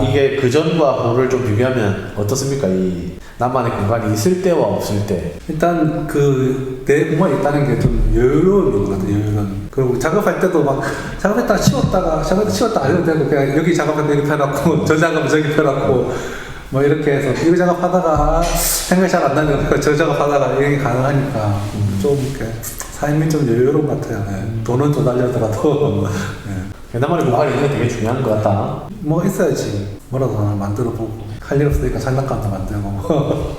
이게 그 전과 후를 좀 비교하면 어떻습니까? 이 나만의 공간이 있을 때와 없을 때. 일단 그 내 공간이 있다는 게 좀 여유로운 것 같아요. 여유로운. 그리고 작업할 때도 막 작업했다가 치웠다가 안 해도 되고 그냥 여기 작업할 때 여기 펴놓고 저 작업은 저기 펴놓고 뭐 이렇게 해서 이거 작업하다가 생각이 잘 안 나니까 저 작업하다가 이게 가능하니까 좀 이렇게 삶이 좀 여유로운 것 같아요. 돈은 좀 날려더라도 나만의 공간이 있는 게 되게 중요한 것 같다. 뭐 있어야지 뭐라도 하나 만들어보고 할 일 없으니까 장난감도 만들고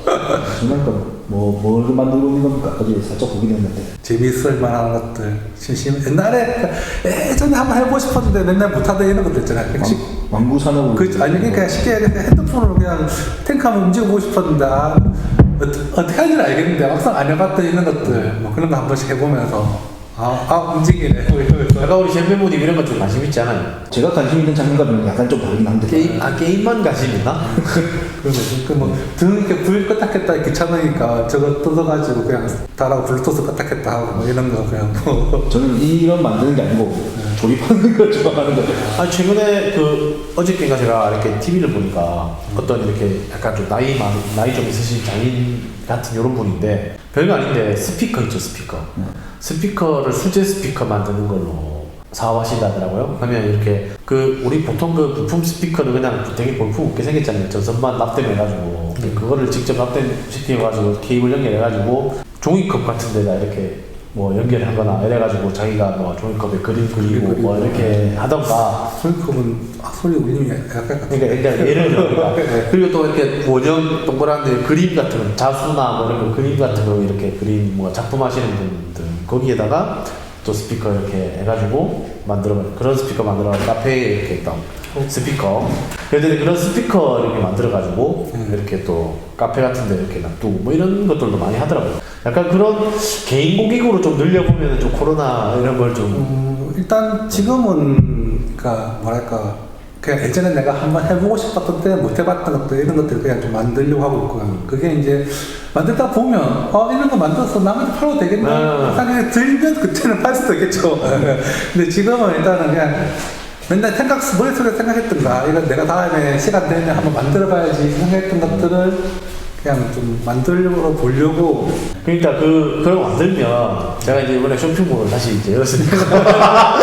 장난감 뭘 만들고 있는 겁니까? 어제 살짝 보긴 했는데 재미있을 만한 것들 옛날에 예전에 한번 해보고 싶었는데 맨날 못하던 이런 것들 있잖아요. 왕구 산업 아니 그러니까 쉽게 핸드폰으로 그냥 탱크 한번 움직여보고 싶었는데 어떻게 하는지 알겠는데 막상 안 해봤던 이런 것들 뭐 그런 거 한 번씩 해보면서 움직이네 뭐 이러면서 약간 우리 잼배모님 이런 거 좀 관심 있지 않아요? 제가 관심 있는 장면과는 약간 좀 다르긴 한데 게임만 관심 있나? 그러면 등 이렇게 불 껐다 귀찮으니까 저거 뜯어가지고 그냥 달하고 블루투스 껐다 하고 뭐 이런 거 그냥 뭐 저는 이런 만드는 게 아니고 조립하는 걸 좋아하는 거예요. 아니 최근에 어저께인가 제가 이렇게 TV를 보니까 어떤 이렇게 약간 좀 나이 좀 있으신 장인 같은 이런 분인데 별거 아닌데 스피커 있죠, 스피커. 스피커를 수제 스피커 만드는 걸로 사업하신다더라고요. 그러면 이렇게 우리 보통 그 부품 스피커는 그냥 되게 볼품 없게 생겼잖아요. 전선만 납땜해가지고 그거를 직접 납땜시켜가지고 케이블 연결해가지고 종이컵 같은 데다 이렇게 뭐 연결하거나 이래가지고 자기가 뭐 종이컵에 그림 그리고 뭐 이렇게 하던가. 종이컵은 소리 울림이 약간 그러니까 예를 들어 그리고 또 이렇게 원형 동그란데 그림 같은 거 자수나 뭐 이런 거 그림 같은 거 이렇게 그림 뭐 작품 하시는 분들 거기에다가 또 스피커 이렇게 해가지고 그런 스피커 만들어가지고 카페에 이렇게 딱 스피커 그런데 그런 스피커 이렇게 만들어가지고 이렇게 또 카페 같은데 이렇게 놔두고 뭐 이런 것들도 많이 하더라고요. 약간 그런 개인 고객으로 좀 늘려보면 좀 코로나 이런 걸 좀 일단 지금은 그러니까 뭐랄까 그냥 예전에 내가 한번 해보고 싶었던 때 못 해봤던 것들 이런 것들 그냥 좀 만들려고 하고 있고요. 그게 이제 만들다 보면 이런 거 만들어서 남한테 팔아도 되겠나 생각이 들면 그때는 팔 수도 있겠죠. 근데 지금은 일단은 그냥 맨날 머릿속에 생각했던가 이건 내가 다음에 시간 되면 한번 만들어봐야지 생각했던 것들을 그냥 좀 만들려고 보려고. 그러니까 그걸 만들면 제가 이제 이번에 쇼핑몰을 다시 이제 열었으니까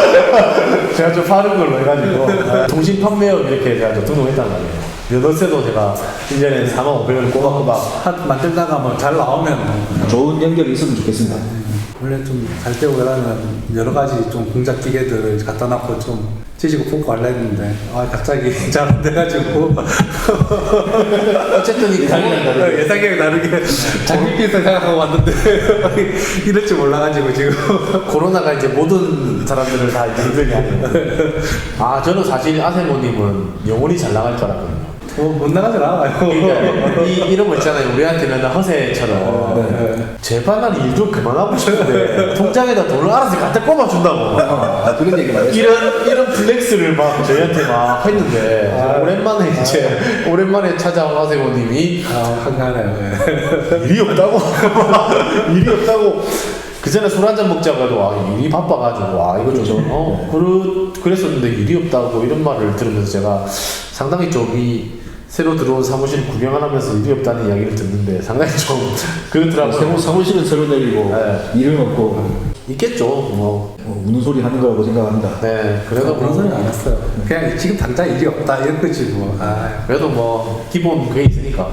제가 좀 파는 걸로 해가지고 통신 판매업 이렇게 제가 좀 등록했단 말이에요. 연월세도 제가 1년에 45,000원을 꼬박꼬박 만들다가 뭐 잘 나오면 뭐 좋은 연결이 있으면 좋겠습니다. 원래 좀 잘 되고 그러면 여러 가지 좀 공작 기계들을 갖다 놔고 좀 찌지고 뽑고 하려 했는데 갑자기 잘 안 돼가지고 어쨌든 이 예상이 다르게 장비비서 생각하고 왔는데 이럴 줄 몰라가지고 지금 코로나가 이제 모든 사람들을 다 힘들게 하네요. 저는 사실 아세모님은 영원히 잘 나갈 줄 알았거든요. 못 나가질 않아요. 그러니까 이런 거 있잖아요. 우리한테는 허세처럼 제발 난 일 좀 그만하고 싶은데 통장에다 돈을 알아서 갖다 꼽아준다고. 그런 얘기 많이 했어요. 이런 플렉스를 막 저희한테 막 했는데 오랜만에 찾아온 아세모님이 한가하네요. 일이 없다고 그 전에 술 한잔 먹자고 해도 일이 바빠가지고 이거 좀 그랬었는데 일이 없다고 이런 말을 들으면서 제가 상당히 좀 새로 들어온 사무실 구경을 하면서 일이 없다는 이야기를 듣는데 상당히 좀 그렇더라고요. 사무실은 새로 내리고 일은 없고 있겠죠. 우는 소리 하는 거라고 생각합니다. 네, 그래도 그런 소리 안 했어요. 그냥 지금 당장 일이 없다 이런 거지 뭐. 그래도 뭐 기본 그게 있으니까.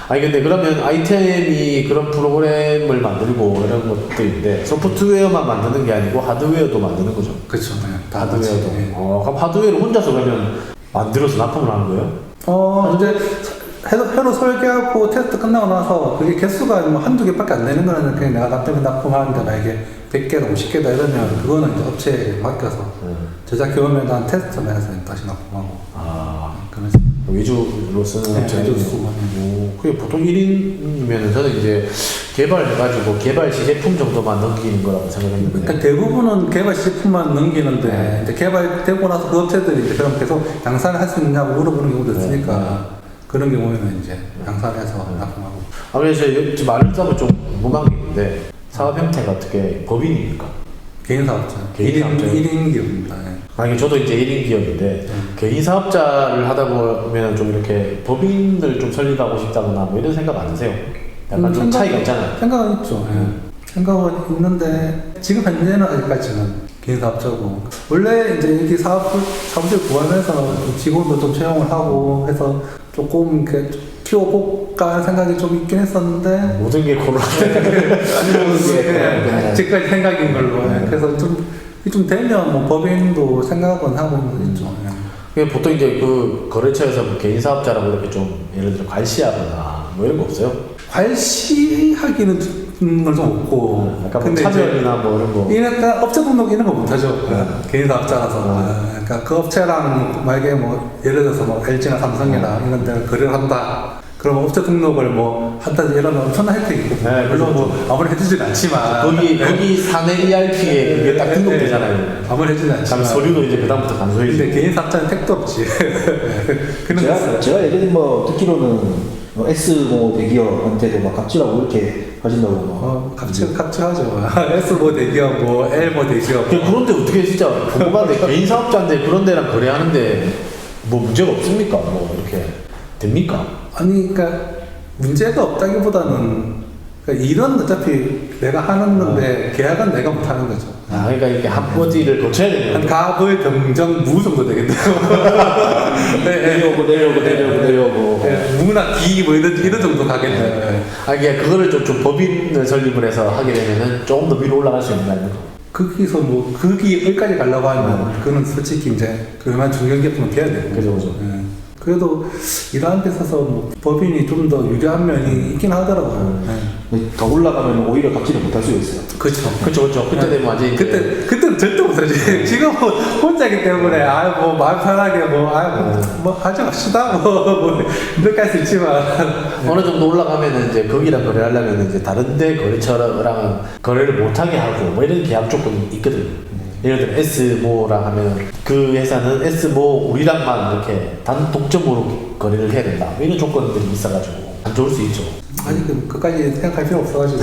아니 근데 그러면 아이템이 그런 프로그램을 만들고 이런 것들인데 소프트웨어만 만드는 게 아니고 하드웨어도 만드는 거죠. 그렇죠. 네. 다 하드웨어도. 같이, 네. 그럼 하드웨어를 혼자서 그러면 만들어서 납품을 하는 거예요? 이제 회로 설계하고 테스트 끝나고 나서 그게 개수가 뭐 한두 개밖에 안 되는 거는 그냥 내가 납품하는데 만약에 100개다 50개다 이러면 그거는 이제 업체에 맡겨서 제작 경험에 대한 테스트만 해서 다시 납품하고 그런 식으로. 외주로 쓰는 네, 업체는 외주 쓰고. 그게 보통 1인이면 저는 이제 개발해가지고 개발 시제품 정도만 넘기는 거라고 생각했는데 그러니까 대부분은 개발 시제품만 넘기는데 이제 개발되고 나서 그 업체들이 이제 그럼 계속 양산을 할 수 있냐고 물어보는 경우도 있으니까 그런 경우에는 이제 양산해서 납품하고. 그래서 지금 말을 듣자면 좀 궁금한 게 있는데 사업 형태가 어떻게 법인입니까? 개인 사업자. 개인 사업자요? 1인 기업입니다. 예. 아니 저도 이제 1인 기업인데 개인 사업자를 하다 보면 좀 이렇게 법인을 좀 설립하고 싶다거나 뭐 이런 생각 안 드세요? 약간 좀 차이가 있잖아요. 생각은 있죠. 생각은 있는데 지금 현재는 아직까지는 개인 사업자고 원래 이제 이렇게 사무실 구하면서 직원도 좀 채용을 하고 해서 조금 이렇게 키워볼까 하는 생각이 좀 있긴 했었는데 모든 게 코로나 아직까지 생각인 걸로. 그래서 좀 되면 뭐 법인도 생각은 하고 있죠. 보통 이제 그 거래처에서 뭐 개인 사업자라고 이렇게 좀 예를 들어 관시하거나 뭐 이런 거 없어요? 관시하기는 좀 없고. 약간 뭐 차별이나 뭐 이런 거. 이런 업체 등록 이런 거 못하죠. 개인 사업자라서. 그러니까 그 업체랑 만약에 뭐 예를 들어서 뭐 LG나 삼성이나 이런 데를 거래를 한다. 그럼 업체 등록을 뭐 한다 이러면 엄청난 혜택이 있거든요. 네, 물론 뭐 아무리 해주진 않지만 거기 사내 ERP에 그게 딱 등록되잖아요. 아무리 해주진 않지만 그럼 서류도 이제 그다음부터 간소해지고. 근데 개인 사업자는 택도 없지. 그런 거 있어요. 제가 예전에 뭐 듣기로는 S모 대기업한테도 막 갑질하고 이렇게 하신다고 갑질하죠. S모 대기업, 뭐 L모 대기업. 그런데 어떻게 진짜 궁금한데 개인 사업자인데 그런 데랑 거래하는데 뭐 문제가 없습니까? 뭐 이렇게 됩니까? 아니, 그러니까 문제가 없다기보다는 그러니까 일은 어차피 내가 하는 건데 계약은 내가 못 하는 거죠. 그러니까 이렇게 한버지를 거쳐야 되는 한 거예요. 갑을 병정 무 정도 되겠네요. 내려오고 무나 기 뭐 이런 정도 가겠네요. 그러니까 그거를 좀 법인을 설립을 해서 하게 되면은 조금 더 위로 올라갈 수 있는 거 아닙니까? 거기서 뭐 거기까지 가려고 하면 그거는 솔직히 이제 그만 중견기업은 돼야 돼요. 그죠. 그래도 일하는 데 있어서 뭐 법인이 좀 더 유리한 면이 있긴 하더라고요. 더 올라가면 오히려 갑질을 못할 수가 있어요. 그렇죠. 그렇죠. 그때 되면 완전히 그때는 절대 못하지. 지금은 혼자기 때문에 뭐 마음 편하게 뭐 하지 맙시다 뭐 이렇게 할 수 있지만 어느 정도 올라가면은 이제 거기랑 거래하려면 이제 다른데 거래처랑 거래를 못하게 하고 뭐 이런 계약 조건이 있거든요. 예를 들어 S모랑 하면 그 회사는 S모 우리랑만 이렇게 단독점으로 거래를 해야 된다. 뭐 이런 조건들이 있어가지고 안 좋을 수 있죠. 아니 그까지 생각할 필요 없어가지고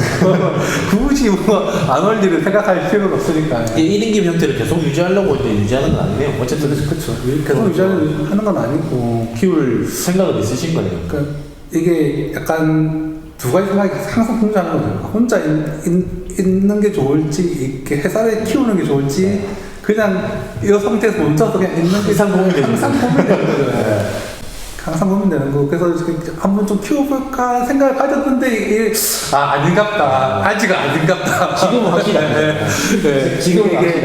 굳이 뭐안 올 일을 생각할 필요는 없으니까. 이게 1인 기업 형태를 계속 유지하려고 이제 유지하는 건 아니네요. 어쨌든 그렇죠. 계속 유지하는 건 아니고 키울 생각은 있으신 거네요. 그러니까 이게 약간 두 가지 생각이 항상 공존하는 거죠. 혼자 있는 게 좋을지, 이렇게 회사를 키우는 게 좋을지, 그냥 이 상태에서 멈춰서 그냥 있는 게 항상 고민되는 항상 고민되는 거죠. 항상 고민되는 거. 그래서 한번 좀 키워볼까 생각을 가졌는데 이게 아닌갑다. 아직은 아닌갑다. 지금은 확실하네. 지금 이게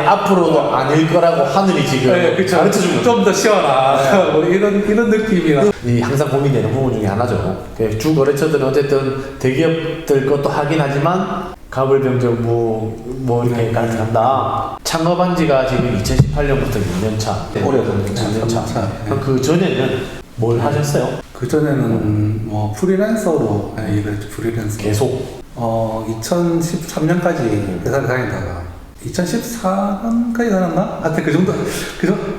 앞으로도 아닐 거라고 하늘이 지금 가르쳐주는 거죠. 좀 더 쉬어라. 뭐 이런 느낌이라. 이 항상 고민되는 부분 중에 하나죠. 주 거래처들은 어쨌든 대기업들 것도 하긴 하지만 가불병정 뭐 이렇게 가르쳐간다. 창업한 지가 지금 2018년부터 6년 차. 올해 6년 차. 네. 그 전에는 뭘 하셨어요? 그 전에는 뭐 프리랜서로 일을 프리랜서. 계속. 2013년까지 회사를 다니다가 2014년까지 다녔나? 하여튼 그 정도.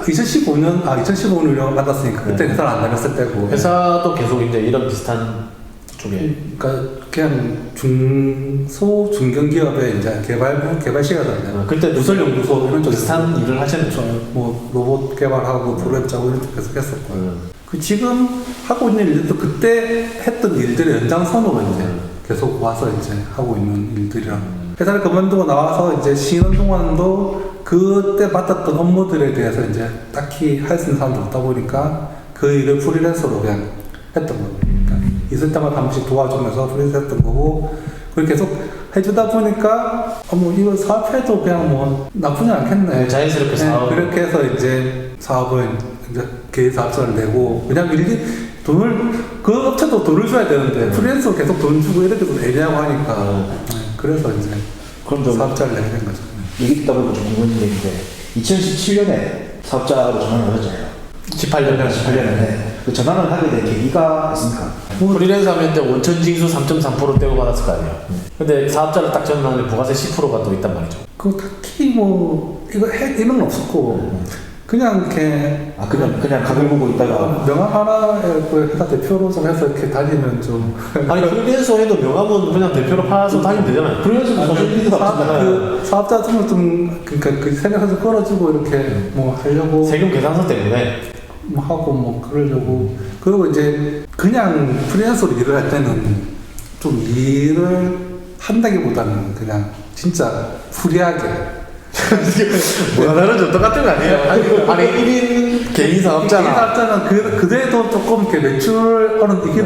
2015년을 만났으니까 그때 회사를 안 다녔을 때고. 회사도 계속 이제 이런 비슷한 쪽에. 그러니까 그냥 중견기업의 이제 개발시가 다녀요. 그때 무설연구소 이런 쪽에 비슷한 일을 하셨죠. 뭐 로봇 개발하고 프로그램 짜고 이런 쪽 계속 했었고. 그 지금 하고 있는 일들도 그때 했던 일들의 연장선으로 이제 계속 와서 이제 하고 있는 일들이라. 회사를 그만두고 나와서 이제 쉬는 동안도 그때 맡았던 업무들에 대해서 이제 딱히 할 수 있는 사람도 없다 보니까 그 일을 프리랜서로 그냥 했던 거예요. 그러니까 있을 때마다 한 번씩 도와주면서 프리랜서 했던 거고 그걸 계속 해주다 보니까 뭐 이거 사업해도 그냥 뭐 나쁘지 않겠네. 네, 자연스럽게 사업. 그렇게 해서 이제 사업을 이제 개인 사업자를 내고 그냥 일일이 그 업체도 돈을 줘야 되는데 프리랜서 계속 돈 주고 이렇게 좀 애매하고 하니까 그래서 이제 그럼 좀 사업자를 내게 된 거죠. 얘기 듣다 보니까 좀 궁금한 게 있는데 2017년에 사업자로 전환을 하셨잖아요. 18년에 그 전환을 하게 된 계기가 있습니까? 프리랜서 하면 원천징수 3.3% 떼고 받았을 거 아니에요. 근데 사업자를 딱 전환하면 부가세 10%가 또 있단 말이죠. 그 딱히 뭐 이런 건 없었고 그냥 이렇게 그냥 가격 보고 있다가 명함 하나에 그 회사 대표로 좀 해서 이렇게 다니면 좀 아니 프리랜서 해도 명함은 그냥 대표로 팔아서 다니면 되잖아요. 프리랜서도 사실 일리가 없잖아요. 그 사업자 등을 좀 그러니까 그 세금에서 좀 끌어주고 이렇게 뭐 하려고 세금 계산서 때문에 뭐 하고 뭐 그러려고 그리고 이제 그냥 프리랜서로 일을 할 때는 좀 일을 한다기보다는 그냥 진짜 프리하게 뭐가 다른지 똑같은 거 아니에요? 아니 1인 개인 사업자나 개인 사업자는 그래도 조금 이렇게 매출을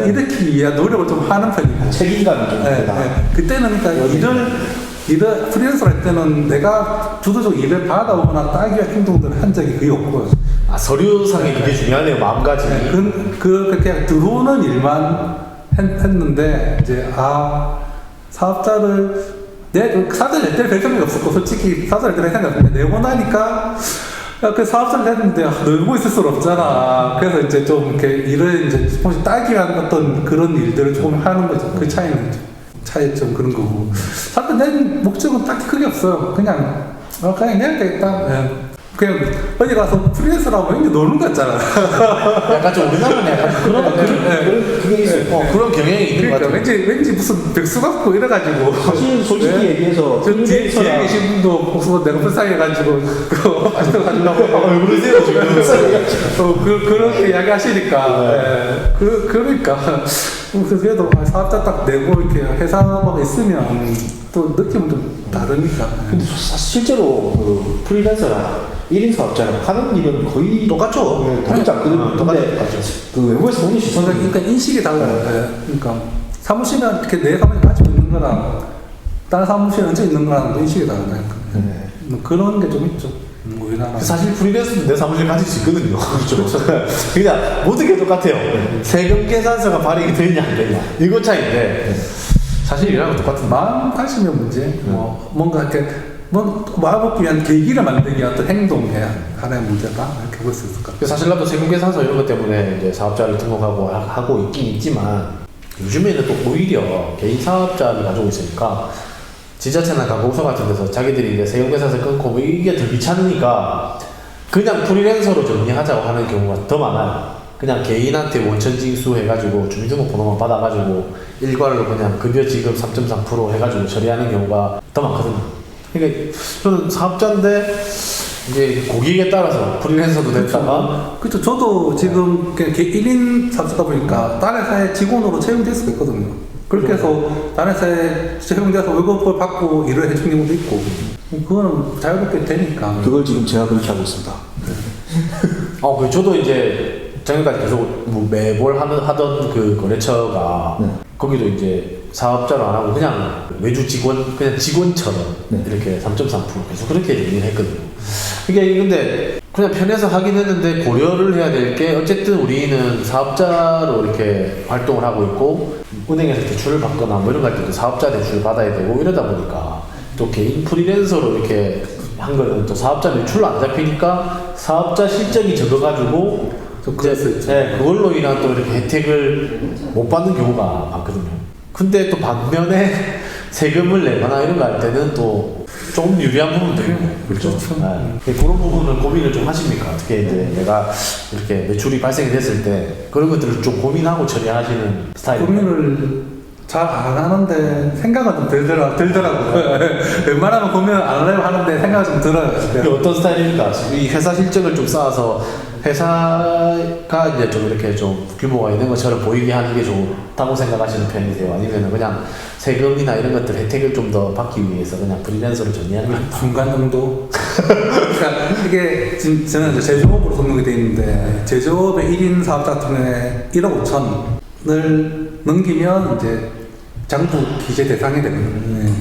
일으키기 위한 노력을 좀 하는 편이고 책임감이 좀 네, 있다. 네. 그때는 그러니까 일을 프리랜서로 할 때는 내가 주도적으로 일을 받아오거나 따기 위한 행동들을 한 적이 거의 없고요. 아 서류상에 그게 중요하네요. 마음가짐이. 그냥 들어오는 일만 했는데 이제 사업자를 사업자를 낼 때는 별 생각이 없었고 솔직히 사업자를 낼 때는 생각이 없는데 내고 나니까 그 사업자를 냈는데 놀고 있을 수는 없잖아. 그래서 이제 좀 이렇게 일을 이제 조금씩 따기 위한 어떤 그런 일들을 조금 하는 거죠. 그 차이점 그런 거고. 사실 낸 목적은 딱히 크게 없어요. 그냥 내야 되겠다. 그냥 어디 가서 프리랜서라고 왠지 노는 거 같잖아. 약간 좀 우리나라는 약간 그게 있어요. 그런 경향이 있는 것 그러니까 같아요. 왠지 무슨 백수 같고 이래가지고. 사실 솔직히 얘기해서 저 뒤에 계신 분도 복수 내가 불쌍해가지고 그거 아직도 가지려고 왜 그러세요 지금? 그렇게 이야기하시니까 그러니까 그래도 사업자 딱 내고 이렇게 회사가 있으면 또 느낌은 좀 다르니까. 근데 실제로 그 프리랜서나 1인 사업자랑 하는 일은 거의 똑같죠. 네, 다르지 않거든요. 근데 그 외부에서 보는 시선이 그러니까 인식이 달라요. 그러니까 사무실은 이렇게 내 사무실 가지고 있는 거랑 다른 사무실에 얹혀 있는 거랑 또 인식이 다르니까. 뭐 그런 게 좀 있죠. 우리나라. 사실 프리랜서도 내 사무실 가질 수 있거든요. 그렇죠. 그냥 모든 게 똑같아요. 세금 계산서가 발행이 되냐 안 되냐 이거 차이인데 사실 이랑 똑같은 마음 가시면 문제. 뭐 뭔가 이렇게 마음 먹기 위한 계기를 만들기 위한 어떤 행동에 하나의 문제다 이렇게 볼 수 있을 것 같아요. 사실 나도 세금 계산서 이런 것 때문에 이제 사업자를 등록하고 하고 있긴 있지만 요즘에는 또 오히려 개인 사업자를 가지고 있으니까 지자체나 관공서 같은 데서 자기들이 이제 세금 계산서 끊고 뭐 이게 더 귀찮으니까 그냥 프리랜서로 정리하자고 하는 경우가 더 많아요. 그냥 개인한테 원천징수 해가지고 주민등록번호만 받아가지고 일괄로 그냥 급여 지급 3.3% 해가지고 처리하는 경우가 더 많거든요. 그러니까 저는 사업자인데 이제 고객에 따라서 프리랜서도 됐다가 그렇죠. 저도 지금 1인 사업자다 보니까 다른 회사에 직원으로 채용될 수가 있거든요. 그렇게 해서 다른 회사에 채용돼서 월급을 받고 일을 해주는 경우도 있고 그거는 자유롭게 되니까. 그걸 지금 제가 그렇게 하고 있습니다. 저도 이제 작년까지 계속 뭐 매월 하던 그 거래처가 거기도 이제 사업자로 안 하고 그냥 외주 직원 그냥 직원처럼 이렇게 3.3% 계속 그렇게 일을 했거든요. 이게 근데 그냥 편해서 하긴 했는데 고려를 해야 될 게 어쨌든 우리는 사업자로 이렇게 활동을 하고 있고 은행에서 대출을 받거나 뭐 이런 거 할 때도 사업자 대출을 받아야 되고 이러다 보니까 또 개인 프리랜서로 이렇게 한 거는 또 사업자 매출로 안 잡히니까 사업자 실적이 적어가지고 그걸로 인한 또 이렇게 혜택을 못 받는 경우가 많거든요. 근데 또 반면에 세금을 내거나 이런 거 할 때는 또 조금 유리한 부분도 있고 그렇죠. 그런 부분은 고민을 좀 하십니까? 어떻게 이제 내가 이렇게 매출이 발생이 됐을 때 그런 것들을 좀 고민하고 처리하시는 스타일인가요? 고민을 잘 안 하는데 생각은 좀 들더라고요. 웬만하면 고민을 안 하려고 하는데 생각이 좀 들어요. 그게 어떤 스타일입니까? 이 회사 실적을 좀 쌓아서 회사가 이제 좀 이렇게 좀 규모가 있는 것처럼 보이게 하는 게 좋다고 생각하시는 편이세요? 아니면 그냥 세금이나 이런 것들 혜택을 좀 더 받기 위해서 그냥 프리랜서를 정리하는 게 좋다? 중간 정도? 그러니까 이게 저는 이제 제조업으로 등록이 돼 있는데 제조업의 1인 사업자 같은 경우에 1억 5천을 넘기면 이제 장부 기재 대상이 되거든요. 네.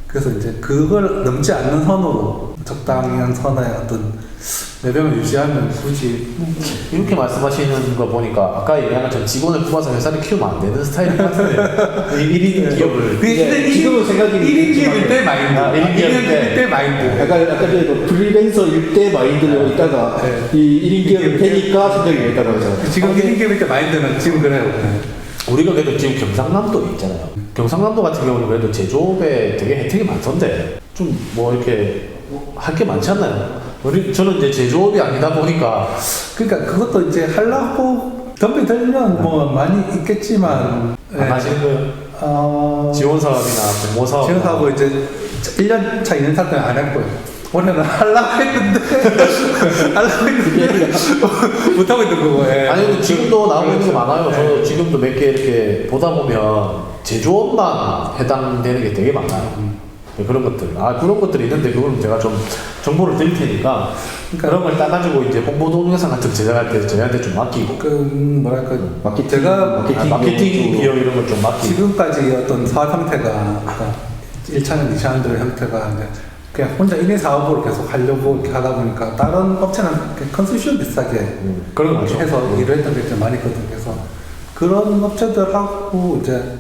그래서 이제 그걸 넘지 않는 선으로 적당한 선의 어떤 레벨을 유지하면 굳이 이렇게 말씀하시는 거 보니까 아까 얘기한 것처럼 직원을 뽑아서 회사를 키우면 안 되는 스타일인 것 같은데 1인 기업을 근데 지금은 생각이 1인 기업일 때 마인드. 아, 1인 기업일 때 마인드. 약간 그 프리랜서 일대 마인드로 있다가 네. 이 1인 기업이 되니까 생각이 있다고 하잖아요. 지금 1인 기업일 때 마인드는 지금 그래요. 네. 우리가 그래도 지금 경상남도 있잖아요. 경상남도 같은 경우는 그래도 제조업에 되게 혜택이 많던데 좀 뭐 이렇게 할 게 많지 않나요? 저는 이제 제조업이 아니다 보니까 그러니까 그것도 이제 하려고 덤비 들면 뭐 많이 있겠지만 안 하시는 거예요? 지원 사업이나 공모 사업. 지원 사업을 이제 1년 차, 2년 차 때는 안 했고요. 올해는 하려고 했는데 못하고 있는 거고. 예. 아니 근데 지금도 나오고 있는 게 많아요. 저 지금도 몇 개 이렇게 보다 보면 제조업만 해당되는 게 되게 많아요. 그런 것들. 그런 것들이 있는데 그거는 제가 좀 정보를 드릴 테니까 그런 걸 따가지고 이제 홍보 동영상 같은 거 제작할 때 저희한테 좀 맡기고. 뭐랄까 마케팅, 마케팅 비용 이런 걸 좀 맡기고. 지금까지 어떤 사업 형태가 1차년, 2차년들의 형태가 이제 그냥 혼자 1인 사업으로 계속 하려고 이렇게 하다 보니까 다른 업체는 컨소시엄 비슷하게 그런 거죠. 해서 일을 했던 게 좀 많이 있거든요. 그래서 그런 업체들하고 이제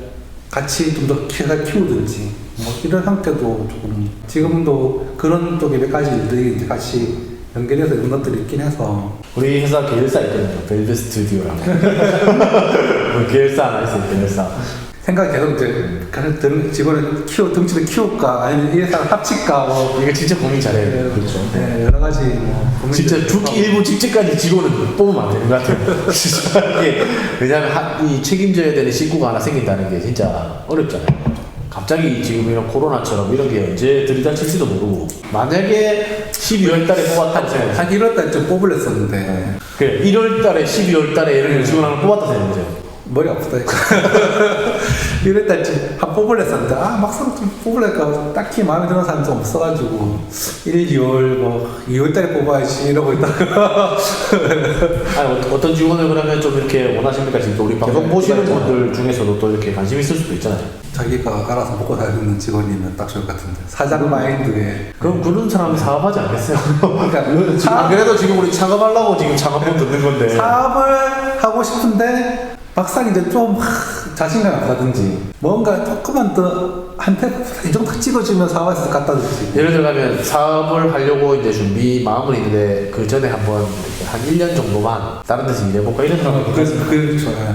같이 좀 더 키우든지 뭐 이런 형태도 조금 지금도 그런 쪽에 몇 가지 일들이 이제 같이 연결해서 이런 것들이 있긴 해서 우리 회사 계열사 있거든요. 벨벳 스튜디오라고. 계열사 하나 있어요. 계열사. 생각이 계속 이제 드는 직원을 등치를 키울까 아니면 이 회사를 합칠까 뭐 이거 진짜 고민 잘해요. 그렇죠. 네, 여러 가지 뭐 진짜 죽기 일부 직전까지 직원을 뽑으면 안 되는 것 같아요. 진짜 이게 왜냐하면 이 책임져야 되는 식구가 하나 생긴다는 게 진짜 어렵잖아요. 갑자기 지금 이런 코로나처럼 이런 게 언제 들이닥칠지도 모르고 만약에 12월 달에 뽑았다면 한 1월 달쯤 뽑으려 했었는데 그래 1월 달에 12월 달에 이런 직원 하나 뽑았다 생각해요. 머리 아프다니까. 1월 달쯤 한 뽑으려 했었는데 막상 좀 뽑으려니까 딱히 마음에 드는 사람이 좀 없어가지고 1, 2월 뭐 2월 달에 뽑아야지 이러고 있다가 아니 어떤 직원을 그러면 좀 이렇게 원하십니까? 지금 또 우리 방송 보시는 분들 중에서도 또 이렇게 관심 있을 수도 있잖아요. 자기가 알아서 먹고 다니는 직원이면 딱 좋을 것 같은데 사장 마인드에 그럼 그런 사람이 사업하지 않겠어요? 그러니까 안 그래도 지금 우리 창업하려고 지금 창업본 듣는 건데 사업을 하고 싶은데 막상 이제 좀 자신감이 없다든지 뭔가 조금만 더 한테 이 정도 딱 찍어주면 사업할 수 갔다든지 예를 들면 사업을 하려고 이제 준비 마음은 있는데 그 전에 한번 이렇게 한 1년 정도만 다른 데서 일해볼까 이런 사람 그렇죠.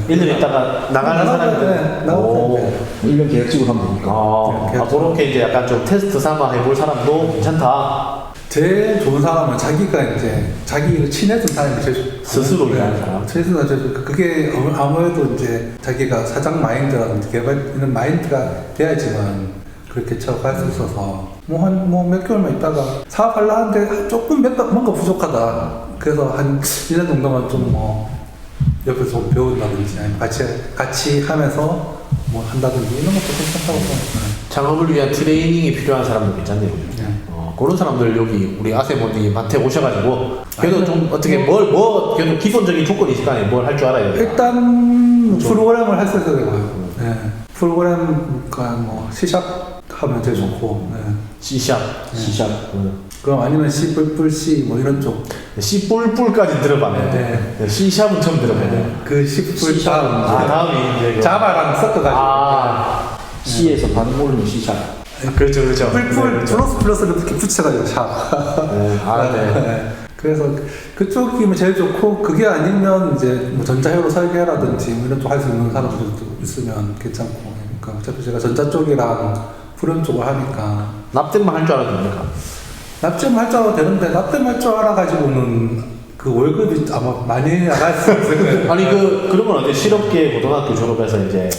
1년 있다가 나가는 사람인데 나오고 1년 계약직으로 하면 되니까. 그렇게 이제 약간 좀 테스트 삼아 해볼 사람도 괜찮다. 제일 좋은 사람은 자기가 이제 자기를 친해진 사람이 제일 좋고 스스로 일하는 사람. 스스로 제일 좋고 그게 아무래도 이제 자기가 사장 마인드라든지 개발 이런 마인드가 돼야지만 그렇게 취업할 수 있어서 몇 개월만 있다가 사업하려 하는데 조금 뭔가 부족하다 그래서 한 1년 정도만 좀 뭐 옆에서 배운다든지 아니면 같이 하면서 뭐 한다든지 이런 것도 괜찮다고 생각해요. 창업을 위한 트레이닝이 필요한 사람도 괜찮네요. 그런 사람들 여기 우리 아세모님한테 오셔가지고 그래도 좀 어떻게 그래도 기본적인 조건이 있을 거 아니에요. 뭘 할 줄 알아야 돼요. 일단 프로그램을 할 수 있어야 되고요. 네. 프로그램과 뭐 C샵 하면 제일 좋고. 네. C샵. 그럼 아니면 C++, C 뭐 이런 쪽. C++까지 들어봤는데 C샵은 처음 들어봤네요. 그 C++ 다음 다음이 이제 자바랑 섞어가지고. C에서 반응 오르면 C샵. 그렇죠. 플러스를 이렇게 붙여가지고 샵. 네. 그래서 그쪽이면 제일 좋고 그게 아니면 이제 뭐 전자회로 설계라든지 뭐 이런 쪽 할 수 있는 사람들도 있으면 괜찮고. 그러니까 어차피 제가 전자 쪽이랑 프로그램 쪽을 하니까. 납땜만 할 줄 알아도 됩니까? 납땜 할 줄 알아도 되는데 납땜 할 줄 알아가지고는 그 월급이 아마 많이 나갈 수 있을 거예요. 아니 그런 건 어때? 실업계 고등학교 졸업해서 이제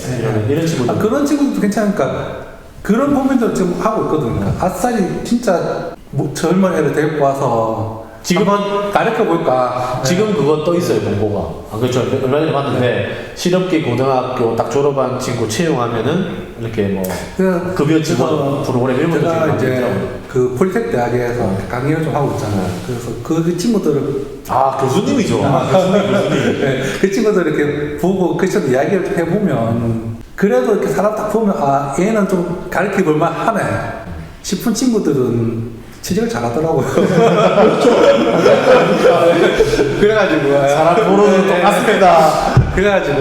이런 친구들. 그런 친구도 괜찮으니까 그런 고민도 지금 하고 있거든요. 아싸리 진짜 뭐 젊은 애를 데리고 와서 한번 가르쳐 볼까. 지금 그거 떠 있어요, 공고가. 아, 그렇죠. 얼마 전에 봤는데, 실업계 고등학교 딱 졸업한 친구 채용하면은, 이렇게 뭐, 급여 지원 프로그램 이런 것도 제가 지금 이제 있더라고요. 그 폴텍 대학에서 강의를 좀 하고 있잖아요. 그래서 그 친구들을 아, 교수님이죠. 교수님. 네, 그 친구들 이렇게 보고 그 친구들 이야기를 좀 해보면 그래도 이렇게 사람 딱 보면 아 얘는 좀 가르쳐 볼만 하네 싶은 친구들은 취직을 잘하더라고요. 그래가지고 사람 보로는 똑같습니다. 그래가지고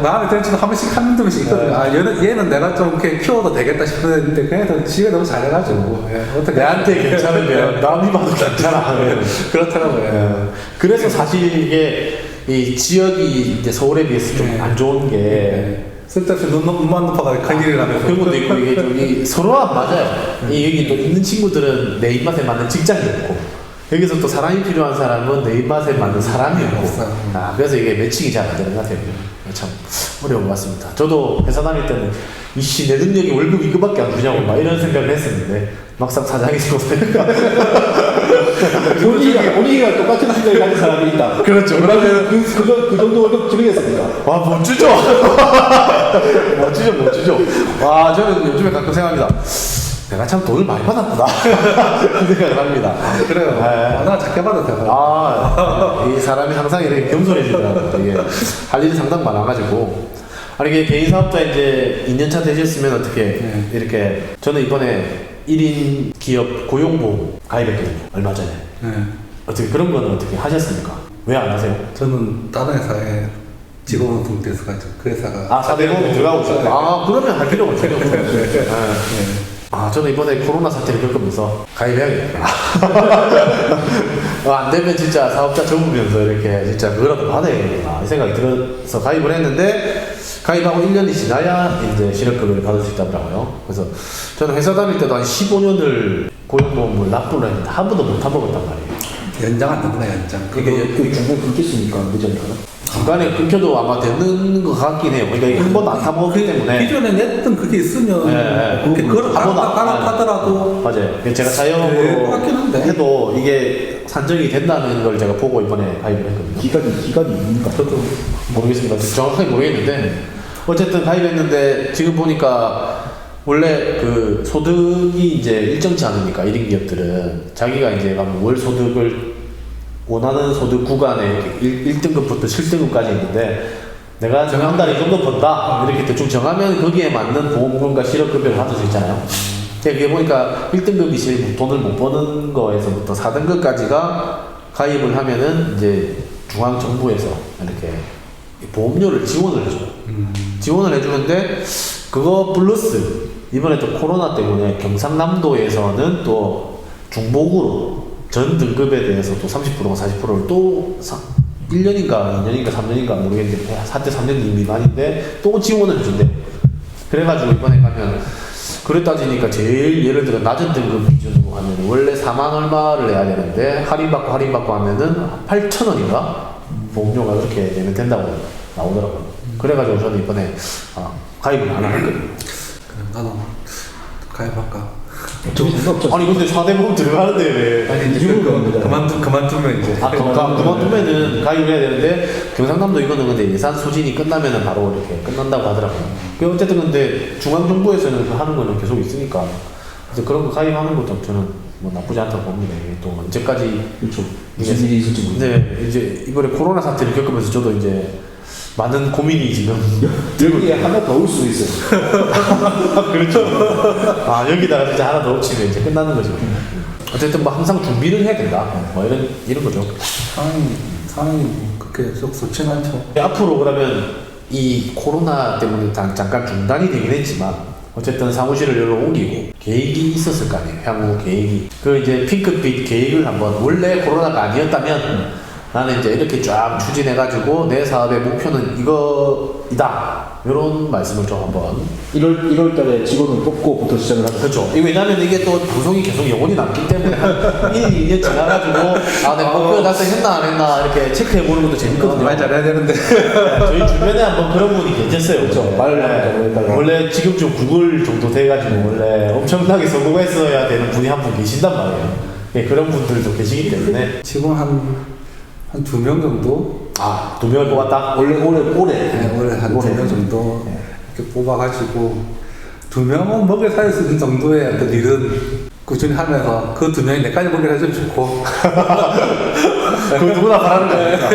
마음에 드는 친구 한 번씩 한 번씩 있거든요. 아 얘는 내가 좀 이렇게 키워도 되겠다 싶었는데 그래도 지가 너무 잘해가지고 어떻게 내한테 괜찮으면 남이 봐도 괜찮아. 그렇더라고요. 그래서 사실 이게 이 지역이 이제 서울에 비해서 좀 안 좋은 게 쓸데없이 눈만 높아가 큰일이 나면 그런 것도 있고 이게 좀 서로 안 맞아요. 이 여기 또 있는 친구들은 내 입맛에 맞는 직장이 없고 여기서 또 사람이 필요한 사람은 내 입맛에 맞는 사람이 없고 그래서 이게 매칭이 잘 안 되는 것 같아요. 참 어려운 것 같습니다. 저도 회사 다닐 때는 이씨 내 능력이 월급 이거밖에 안 주냐고 막 이런 생각을 했었는데 막상 사장이 되고 보니까 우리가 똑같은 생각을 가진 사람이 있다. 그렇죠. 그러면 그 정도 월급 드리겠습니까? 와, 못 주죠. 못 주죠. 와, 저는 요즘에 가끔 생각합니다. 내가 참 돈을 많이 받았구나. 그 생각을 합니다. 그래요. 나 작게 받아도 돼요. 이 사람이 항상 이렇게 겸손해지더라고요. 이게 할 일이 상당 많아가지고. 아니, 이게 개인 사업자 이제 2년차 되셨으면 어떻게, 이렇게, 저는 이번에 1인 기업 고용보험 가입했거든요. 얼마 전에. 어떻게, 그런 건 어떻게 하셨습니까? 왜 안 하세요? 저는 다른 회사에 직원으로 등록돼서가지고 그 회사가 4대 보험에 들어가고 있어요. 그러면 할 필요가 없어요. 저는 이번에 코로나 사태를 겪으면서 가입해야겠다. 안 되면 진짜 사업자 접으면서 이렇게 진짜 그거라도 받아야겠구나. 이 생각이 들어서 가입을 했는데, 가입하고 1년이 지나야 이제 실업급여를 받을 수 있다더라고요. 그래서 저는 회사 다닐 때도 한 15년을 고용보험을 납부를 했는데 한 번도 못 타먹었단 말이에요. 연장 안 된다, 연장. 그게 그 중간 끊겼으니까 늦으니까. 중간에 끊겨도 아마 되는 것 같긴 해요. 그러니까 한 번도 안 타먹었기 때문에. 기존에 냈던 그게 있으면 그걸 한 번도 하더라도 맞아요. 제가 네, 자영업으로 그렇긴 한데. 해도 이게 산정이 된다는 걸 제가 보고 이번에 가입을 했거든요. 기간이 있는가? 저도 모르겠습니다. 정확하게 모르겠는데 어쨌든 가입했는데 지금 보니까 원래 그 소득이 이제 일정치 않으니까 1인 기업들은 자기가 이제 월 소득을 원하는 소득 구간에 1등급부터 7등급까지 있는데 내가 한 달에 이 정도 번다 이렇게 대충 정하면 거기에 맞는 보험금과 실업급여를 받을 수 있잖아요. 그게 보니까 1등급이 제일 돈을 못 버는 거에서부터 4등급까지가 가입을 하면은 이제 중앙정부에서 이렇게 보험료를 지원을 해줘요. 지원을 해주는데 그거 플러스 이번에 또 코로나 때문에 경상남도에서는 또 중복으로 전 등급에 대해서 또 30%가 40%를 또 1년인가 2년인가 3년인가 모르겠는데 한때 3년 미만인데 또 지원을 해준대. 그래가지고 이번에 가면 그래 따지니까 제일 예를 들어 낮은 등급 기준으로 하면 원래 4만 얼마를 내야 되는데 할인받고 하면은 8,000원인가 보험료가 그렇게 내면 된다고 나오더라고요. 그래가지고 저는 이번에 가입을 안 하거든요. 나도 가입할까? 아니 근데 4대 보험 들어가는데 왜? 아니 그만두면 이제 그만두면은 가입을 해야 되는데 경상남도 이거는 근데 예산 소진이 끝나면은 바로 이렇게 끝난다고 하더라고요. 어쨌든 근데 중앙정부에서는 하는 거는 계속 있으니까 그래서 그런 거 가입하는 것도 저는 뭐 나쁘지 않다고 봅니다. 이게 또 언제까지 그렇죠. 무슨 일이 있을지 모르겠어요. 네, 이제 이번에 코로나 사태를 겪으면서 저도 이제 많은 고민이 지금 여기에 하나 더 올 수 있어요. 그렇죠. 여기다가 진짜 하나 더 엎치면 이제 끝나는 거죠. 어쨌든 뭐 항상 준비를 해야 된다. 뭐 이런 거죠. 상황이 그렇게 좋진 않죠. 앞으로 그러면 이 코로나 때문에 잠깐 중단이 되긴 했지만 어쨌든 사무실을 여기로 옮기고 계획이 있었을 거 아니에요. 향후 계획이. 그 이제 핑크빛 계획을 한번 원래 코로나가 아니었다면 나는 이제 이렇게 쫙 추진해가지고 내 사업의 목표는 이거이다. 이런 말씀을 좀 한번. 1월 달에 직원을 뽑고부터 시작을 하죠. 그렇죠. 왜냐면 이게 또 방송이 계속 영원히 남기 때문에 한 1, 2년 지나가지고 내가 목표 달성했나 안 했나 이렇게 체크해보는 것도 재밌거든요. 말 잘해야 되는데. 저희 주변에 한번 그런 분이 계셨어요. 그렇죠. 원래 지금쯤 구글 정도 돼가지고 원래 엄청나게 성공했어야 되는 분이 한 분 계신단 말이에요. 예, 그런 분들도 계시기 때문에 지금 한 2명 정도? 아, 2명을 뽑았다? 올해 네, 올해 한 2명 정도 이렇게 뽑아가지고 2명은 먹여 살릴 수 있는 정도의 어떤 일은 꾸준히 하면서 그 2명이 내까지 먹여 해주면 좋고 그거 누구나 바라는 거니까.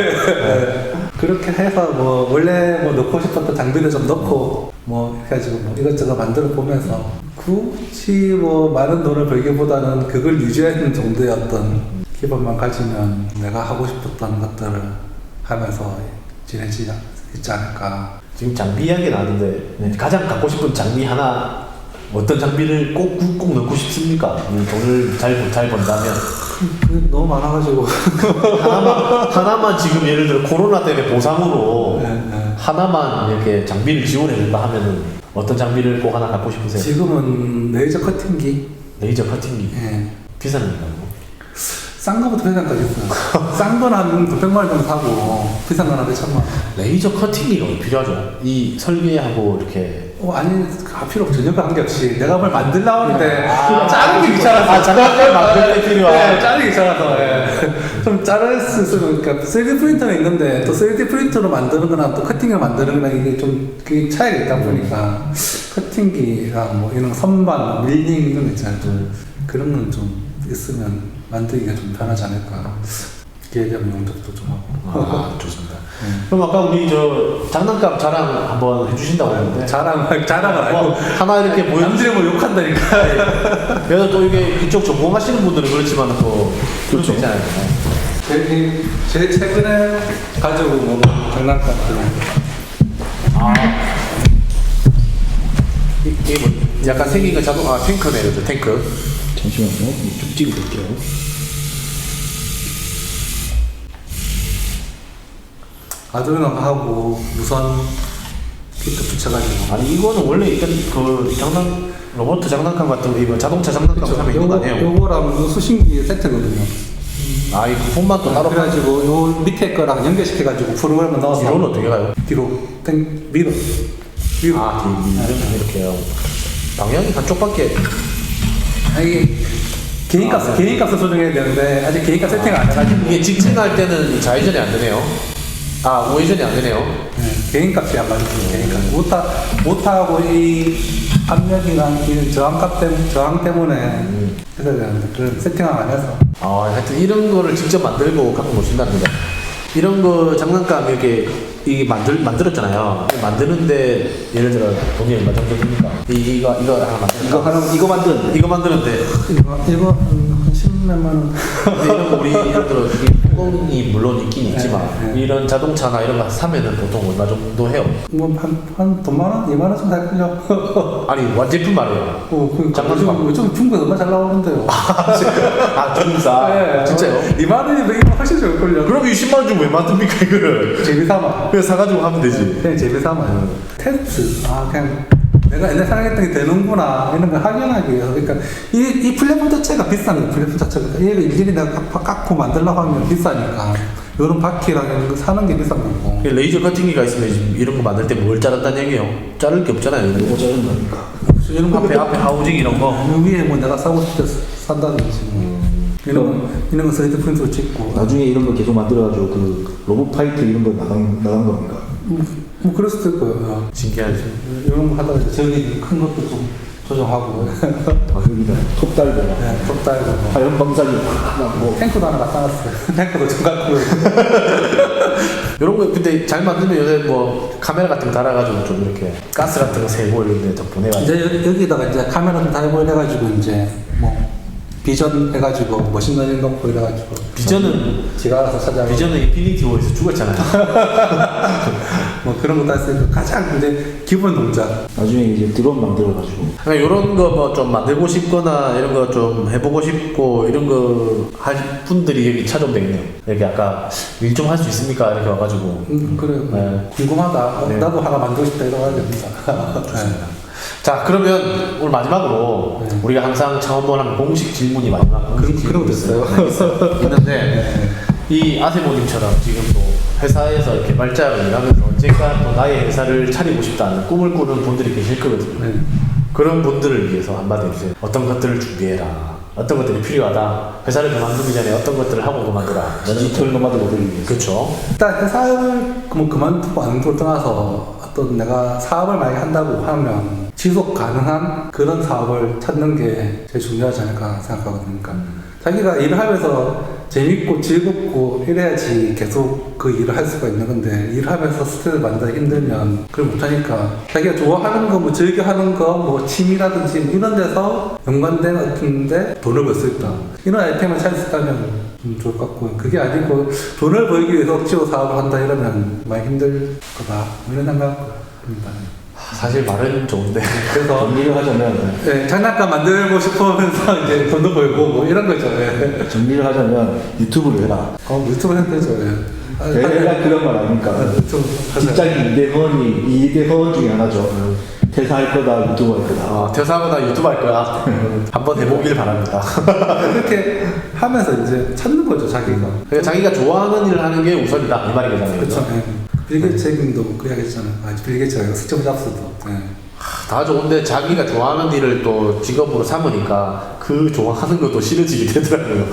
그렇게 해서 뭐 원래 뭐 넣고 싶었던 장비를 좀 넣고 뭐 해가지고 뭐 이것저것 만들어 보면서 굳이 뭐 많은 돈을 벌기보다는 그걸 유지하는 정도의 어떤 기반만 가지면 내가 하고 싶었던 것들을 하면서 지내지 있지 않을까. 지금 장비 이야기 나왔는데 가장 갖고 싶은 장비 하나 어떤 장비를 꼭 넣고 싶습니까? 돈을 잘 번다면 너무 많아가지고 하나만 지금 예를 들어 코로나 때문에 보상으로 네. 하나만 이렇게 장비를 지원해준다 하면은 어떤 장비를 꼭 하나 갖고 싶으세요? 지금은 레이저 커팅기. 레이저 커팅기. 예. 비싼 건가요? 싼 거부터 비싼 거까지 있어요. 싼 건 한 900만 원 정도 사고 비싼 건 한 1,000만 원. 레이저 커팅기가 왜 필요하죠? 이 설계하고 이렇게 아니 필요 없죠. 전혀 관계없이 내가 뭘 만들려고 하는데 자르는 게 귀찮아서 장갑을 만들 때 필요한. 네, 자르기 귀찮아서 좀 자를 수 있으면 그러니까 3D 프린터는 있는데 또 3D 프린터로 만드는 거랑 또 커팅을 만드는 거랑 이게 좀 그게 차이가 있다 보니까 커팅기랑 뭐 이런 선반, 밀링 이런 거 있잖아요. 좀 그런 건 좀 있으면 만들기가 좀 편하지 않을까. 기회되면 용접도 좀 하고. 아, 좋습니다. 그럼 아까 우리 저 장난감 자랑 한번 해주신다고 했는데 자랑을 알고 하나 이렇게 보여. 남들이 뭐 욕한다니까. 그래서 또 이게 이쪽 전공하시는 분들은 그렇지만 또 그럴 수 있잖아요. 제일 최근에 가지고 온 장난감들. 이게 뭐 약간 생긴 거 자동 탱크네요, 그죠? 탱크. 잠시만요. 좀 찍어볼게요. 아두이노 하고 무선 키트 붙여가지고. 아니 이거는 원래 있던 그 로봇 장난감 같은 거 이거 자동차 장난감 하면 있는 거 아니에요? 요거랑 수신기 세트거든요. 아, 이 부품만 또 따로 그래가지고 요 밑에 거랑 연결시켜가지고 프로그램을 넣어서 뒤로는 어떻게 가요? 뒤로 밀어. 아, 이렇게요. 방향이 한쪽밖에. 이게 개인값을 조정해야 되는데 아직 개인값 세팅을 안 해가지고 이게 직진할 때는 좌회전이 안 되네요. 아, 우회전이 안 되네요. 개인값이 안 맞죠. 개인값. 모타하고 이 압력이랑 이 저항 때문에 해야 되는데 그걸 세팅을 안 해서. 아, 하여튼 이런 거를 직접 만들고 갖고 오신다는 거죠. 이런 거 장난감 이렇게 만들었잖아요. 만드는데 예를 들어 돈이 얼마 정도 듭니까? 이거 하나 만드는데 이거 한 10몇만 원. 근데 이런 거 우리 예를 들어 이게 뚜껑이 물론 있긴 있지만 네. 이런 자동차나 이런 거 사면은 보통 얼마 정도 해요? 뭐한 돈만 원, 2만 원 정도 할걸요. 아니 완제품 말이에요. 장난감. 요즘 중국에서 얼마 잘 나오는데요. 아, 중사. 네. 진짜요? 2만 원이 100만 훨씬 좋을걸요. 그럼 이 10만 원 주고 왜 만듭니까 이거를? 재미삼아. 그냥 사가지고 하면 되지. 그냥 재미삼아요. 테스트. 그냥 내가 옛날 생각했던 게 되는구나 이런 걸 확인하기 위해서. 그러니까 이 플랫폼 자체가 비싼 거예요. 플랫폼 자체가. 얘를 일일이 내가 깎고 만들려고 하면 비싸니까 이런 바퀴랑 이런 거 사는 게 비싼 거고. 레이저 커팅기가 있으면 지금 이런 거 만들 때 뭘 자른다는 얘기예요? 자를 게 없잖아요. 이거 자른 거니까. 이런 거 앞에 하우징 이런 거. 위에 뭐 내가 사고 싶을 때 산다든지 이런 거 3D 프린트로 찍고. 나중에 이런 거 계속 만들어가지고 그 로봇 파이트 이런 거 나간 겁니까? 뭐 그럴 수도 있고요. 신기하죠. 이런 거 하다가 이제 전기 큰 것도 좀 조정하고. 여기다 톱 달고 막 네, 톱 달고 뭐. 화염 방사기 막 탱크도 하나 갖다 놨어요. 탱크도 좀 갖고. 이런 거 근데 잘 만들면 요새 뭐 카메라 같은 거 달아가지고 좀 이렇게 가스 같은 거 세고 이런 데좀 보내가지고. 이제 여기다가 이제 카메라 좀 달고 이래가지고 이제 뭐 비전 해가지고 머신러닝 넣고 이래가지고. 비전은 지가 알아서 찾아가고. 비전은 인피니티 워에서 죽었잖아요. 뭐 그런 것도 할 수 있고 가장 이제 기본 동작. 나중에 이제 드론 만들어가지고 그러니까 이런 거 뭐 좀 만들고 싶거나 이런 거 좀 해보고 싶고 이런 거 할 분들이 여기 찾아오면 되겠네요. 여기 아까 일 좀 할 수 있습니까? 이렇게 와가지고. 그래요. 네. 궁금하다. 네. 나도 하나 만들고 싶다 이러고 하야 됩니다. 좋습니다. 자, 그러면 오늘 마지막으로 네. 우리가 항상 창원본 하면 공식 질문이 마지막 공식 그런 거 있어요? 있는데 이 아세모님처럼 지금 또 회사에서 개발자로 일하면서 언젠가 또 나의 회사를 차리고 싶다는 꿈을 꾸는 분들이 계실 거거든요. 네. 그런 분들을 위해서 한마디 해주세요. 어떤 것들을 준비해라. 어떤 것들이 필요하다. 회사를 그만두기 전에 어떤 것들을 하고 그만두라. 디지털 노마드가 되기 위해서. 그렇죠. 일단 회사를 뭐 그만두고 안 두고 떠나서 어떤 내가 사업을 만약에 한다고 하면 지속 가능한 그런 사업을 찾는 게 제일 중요하지 않을까 생각하거든요. 그러니까 자기가 일을 하면서 재밌고 즐겁고 이래야지 계속 그 일을 할 수가 있는 건데 일을 하면서 스트레스 받는다 힘들면 그걸 못하니까 자기가 좋아하는 거, 뭐 즐겨 하는 거, 뭐 취미라든지 뭐 이런 데서 연관된 어떤데 돈을 벌 수 있다. 이런 아이템을 찾을 수 있다면 좋을 것 같고 그게 아니고 돈을 벌기 위해서 억지로 사업을 한다 이러면 많이 힘들 거다. 뭐 이런 생각합니다. 사실 말은 좋은데. 그래서 정리를 하자면 네, 장난감 만들고 싶으면서 이제 돈도 벌고 뭐 이런 거죠. 예. 정리를 하자면 유튜브를 해라. 유튜브 생각되죠. 예. 대략 그런 말 아닙니까? 유튜브 하자. 직장이 2대 허원 중에 하나죠. 퇴사할 거다, 유튜브 할 거다. 퇴사하거나 유튜브 할 거야. 한번 해보길 바랍니다. 그렇게 하면서 이제 찾는 거죠, 자기가. 그러니까 자기가 좋아하는 일을 하는 게 우선이다. 이 말이 거잖아요. 그렇죠. 빌 게이츠 책임도 그 이야기 했잖아요. 빌 게이츠가 아니라 스티브 잡스도. 예. 다 좋은데 자기가 좋아하는 일을 또 직업으로 삼으니까 그 좋아하는 것도 싫어지게 되더라고요.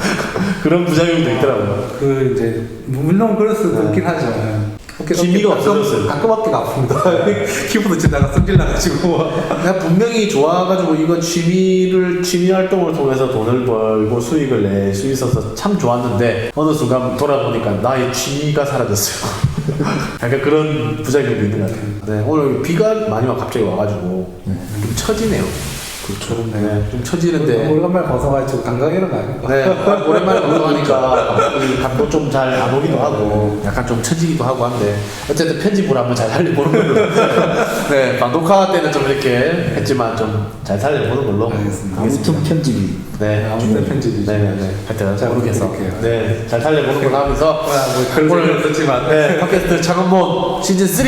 그런 부작용도 있더라고요. 그 이제 물론 그럴 수도 있긴 하죠. 예. 취미가 없어졌어요. 가끔 어깨가 아픕니다. 키보드 치다가 승질 나가지고. 내가 분명히 좋아가지고 이건 취미 활동을 통해서 돈을 벌고 수익을 낼 수 있어서 참 좋았는데 어느 순간 돌아보니까 나의 취미가 사라졌어요. 약간 그런 부작용도 있는 것 같아요. 네, 오늘 비가 많이 갑자기 와가지고 좀 처지네요. 그렇죠. 네, 좀 처지는데. 오랜만에 벗어가지고 감각 이런 거 아닙니까? 네, 오랜만에 방송하니까 이 감도 좀 잘 안 오기도 하고 약간 좀 처지기도 하고 한데 어쨌든 편집을 한번 잘 살려보는 걸로. 네, 방독화 때는 좀 이렇게 했지만 좀 잘 살려보는 걸로. 알겠습니다. 아무튼 편집이. 네, 아무튼 편집이죠. 네네네. 하여튼 잘 모르겠어. 부탁드릴게요. 네, 잘 살려보는 걸로 하면서 뭐 그런 오늘 썼지만. 네, 팟캐스트 창원몬 시즌 3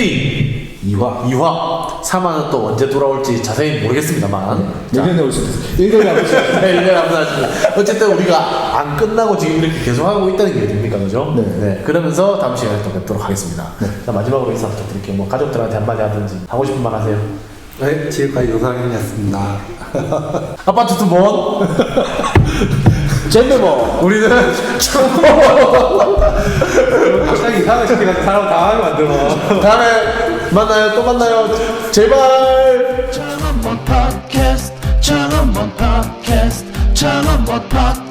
2화. 4화는 또 언제 돌아올지 자세히 모르겠습니다만. 내년에 올 수도 있어. 1년에 한 번씩. 네, 1년에 한 번 하시면. 어쨌든 우리가 안 끝나고 지금 이렇게 계속하고 있다는 게 됩니까, 그죠? 네. 그러면서 다음 시간에 또 뵙도록 하겠습니다. 자, 마지막으로 인사 부탁드릴게요. 뭐 가족들한테 한마디 하든지 하고 싶은 말 하세요. 네, 지금까지 요상현이었습니다. 아파트 투본 잼메모. 우리는 갑자기 이상한 시키가 사람 당하게 만들어. 다음에 만나요. 또 만나요. 제발. 창원문 팟캐스트 창원문 팟캐스트 창원문 팟캐스트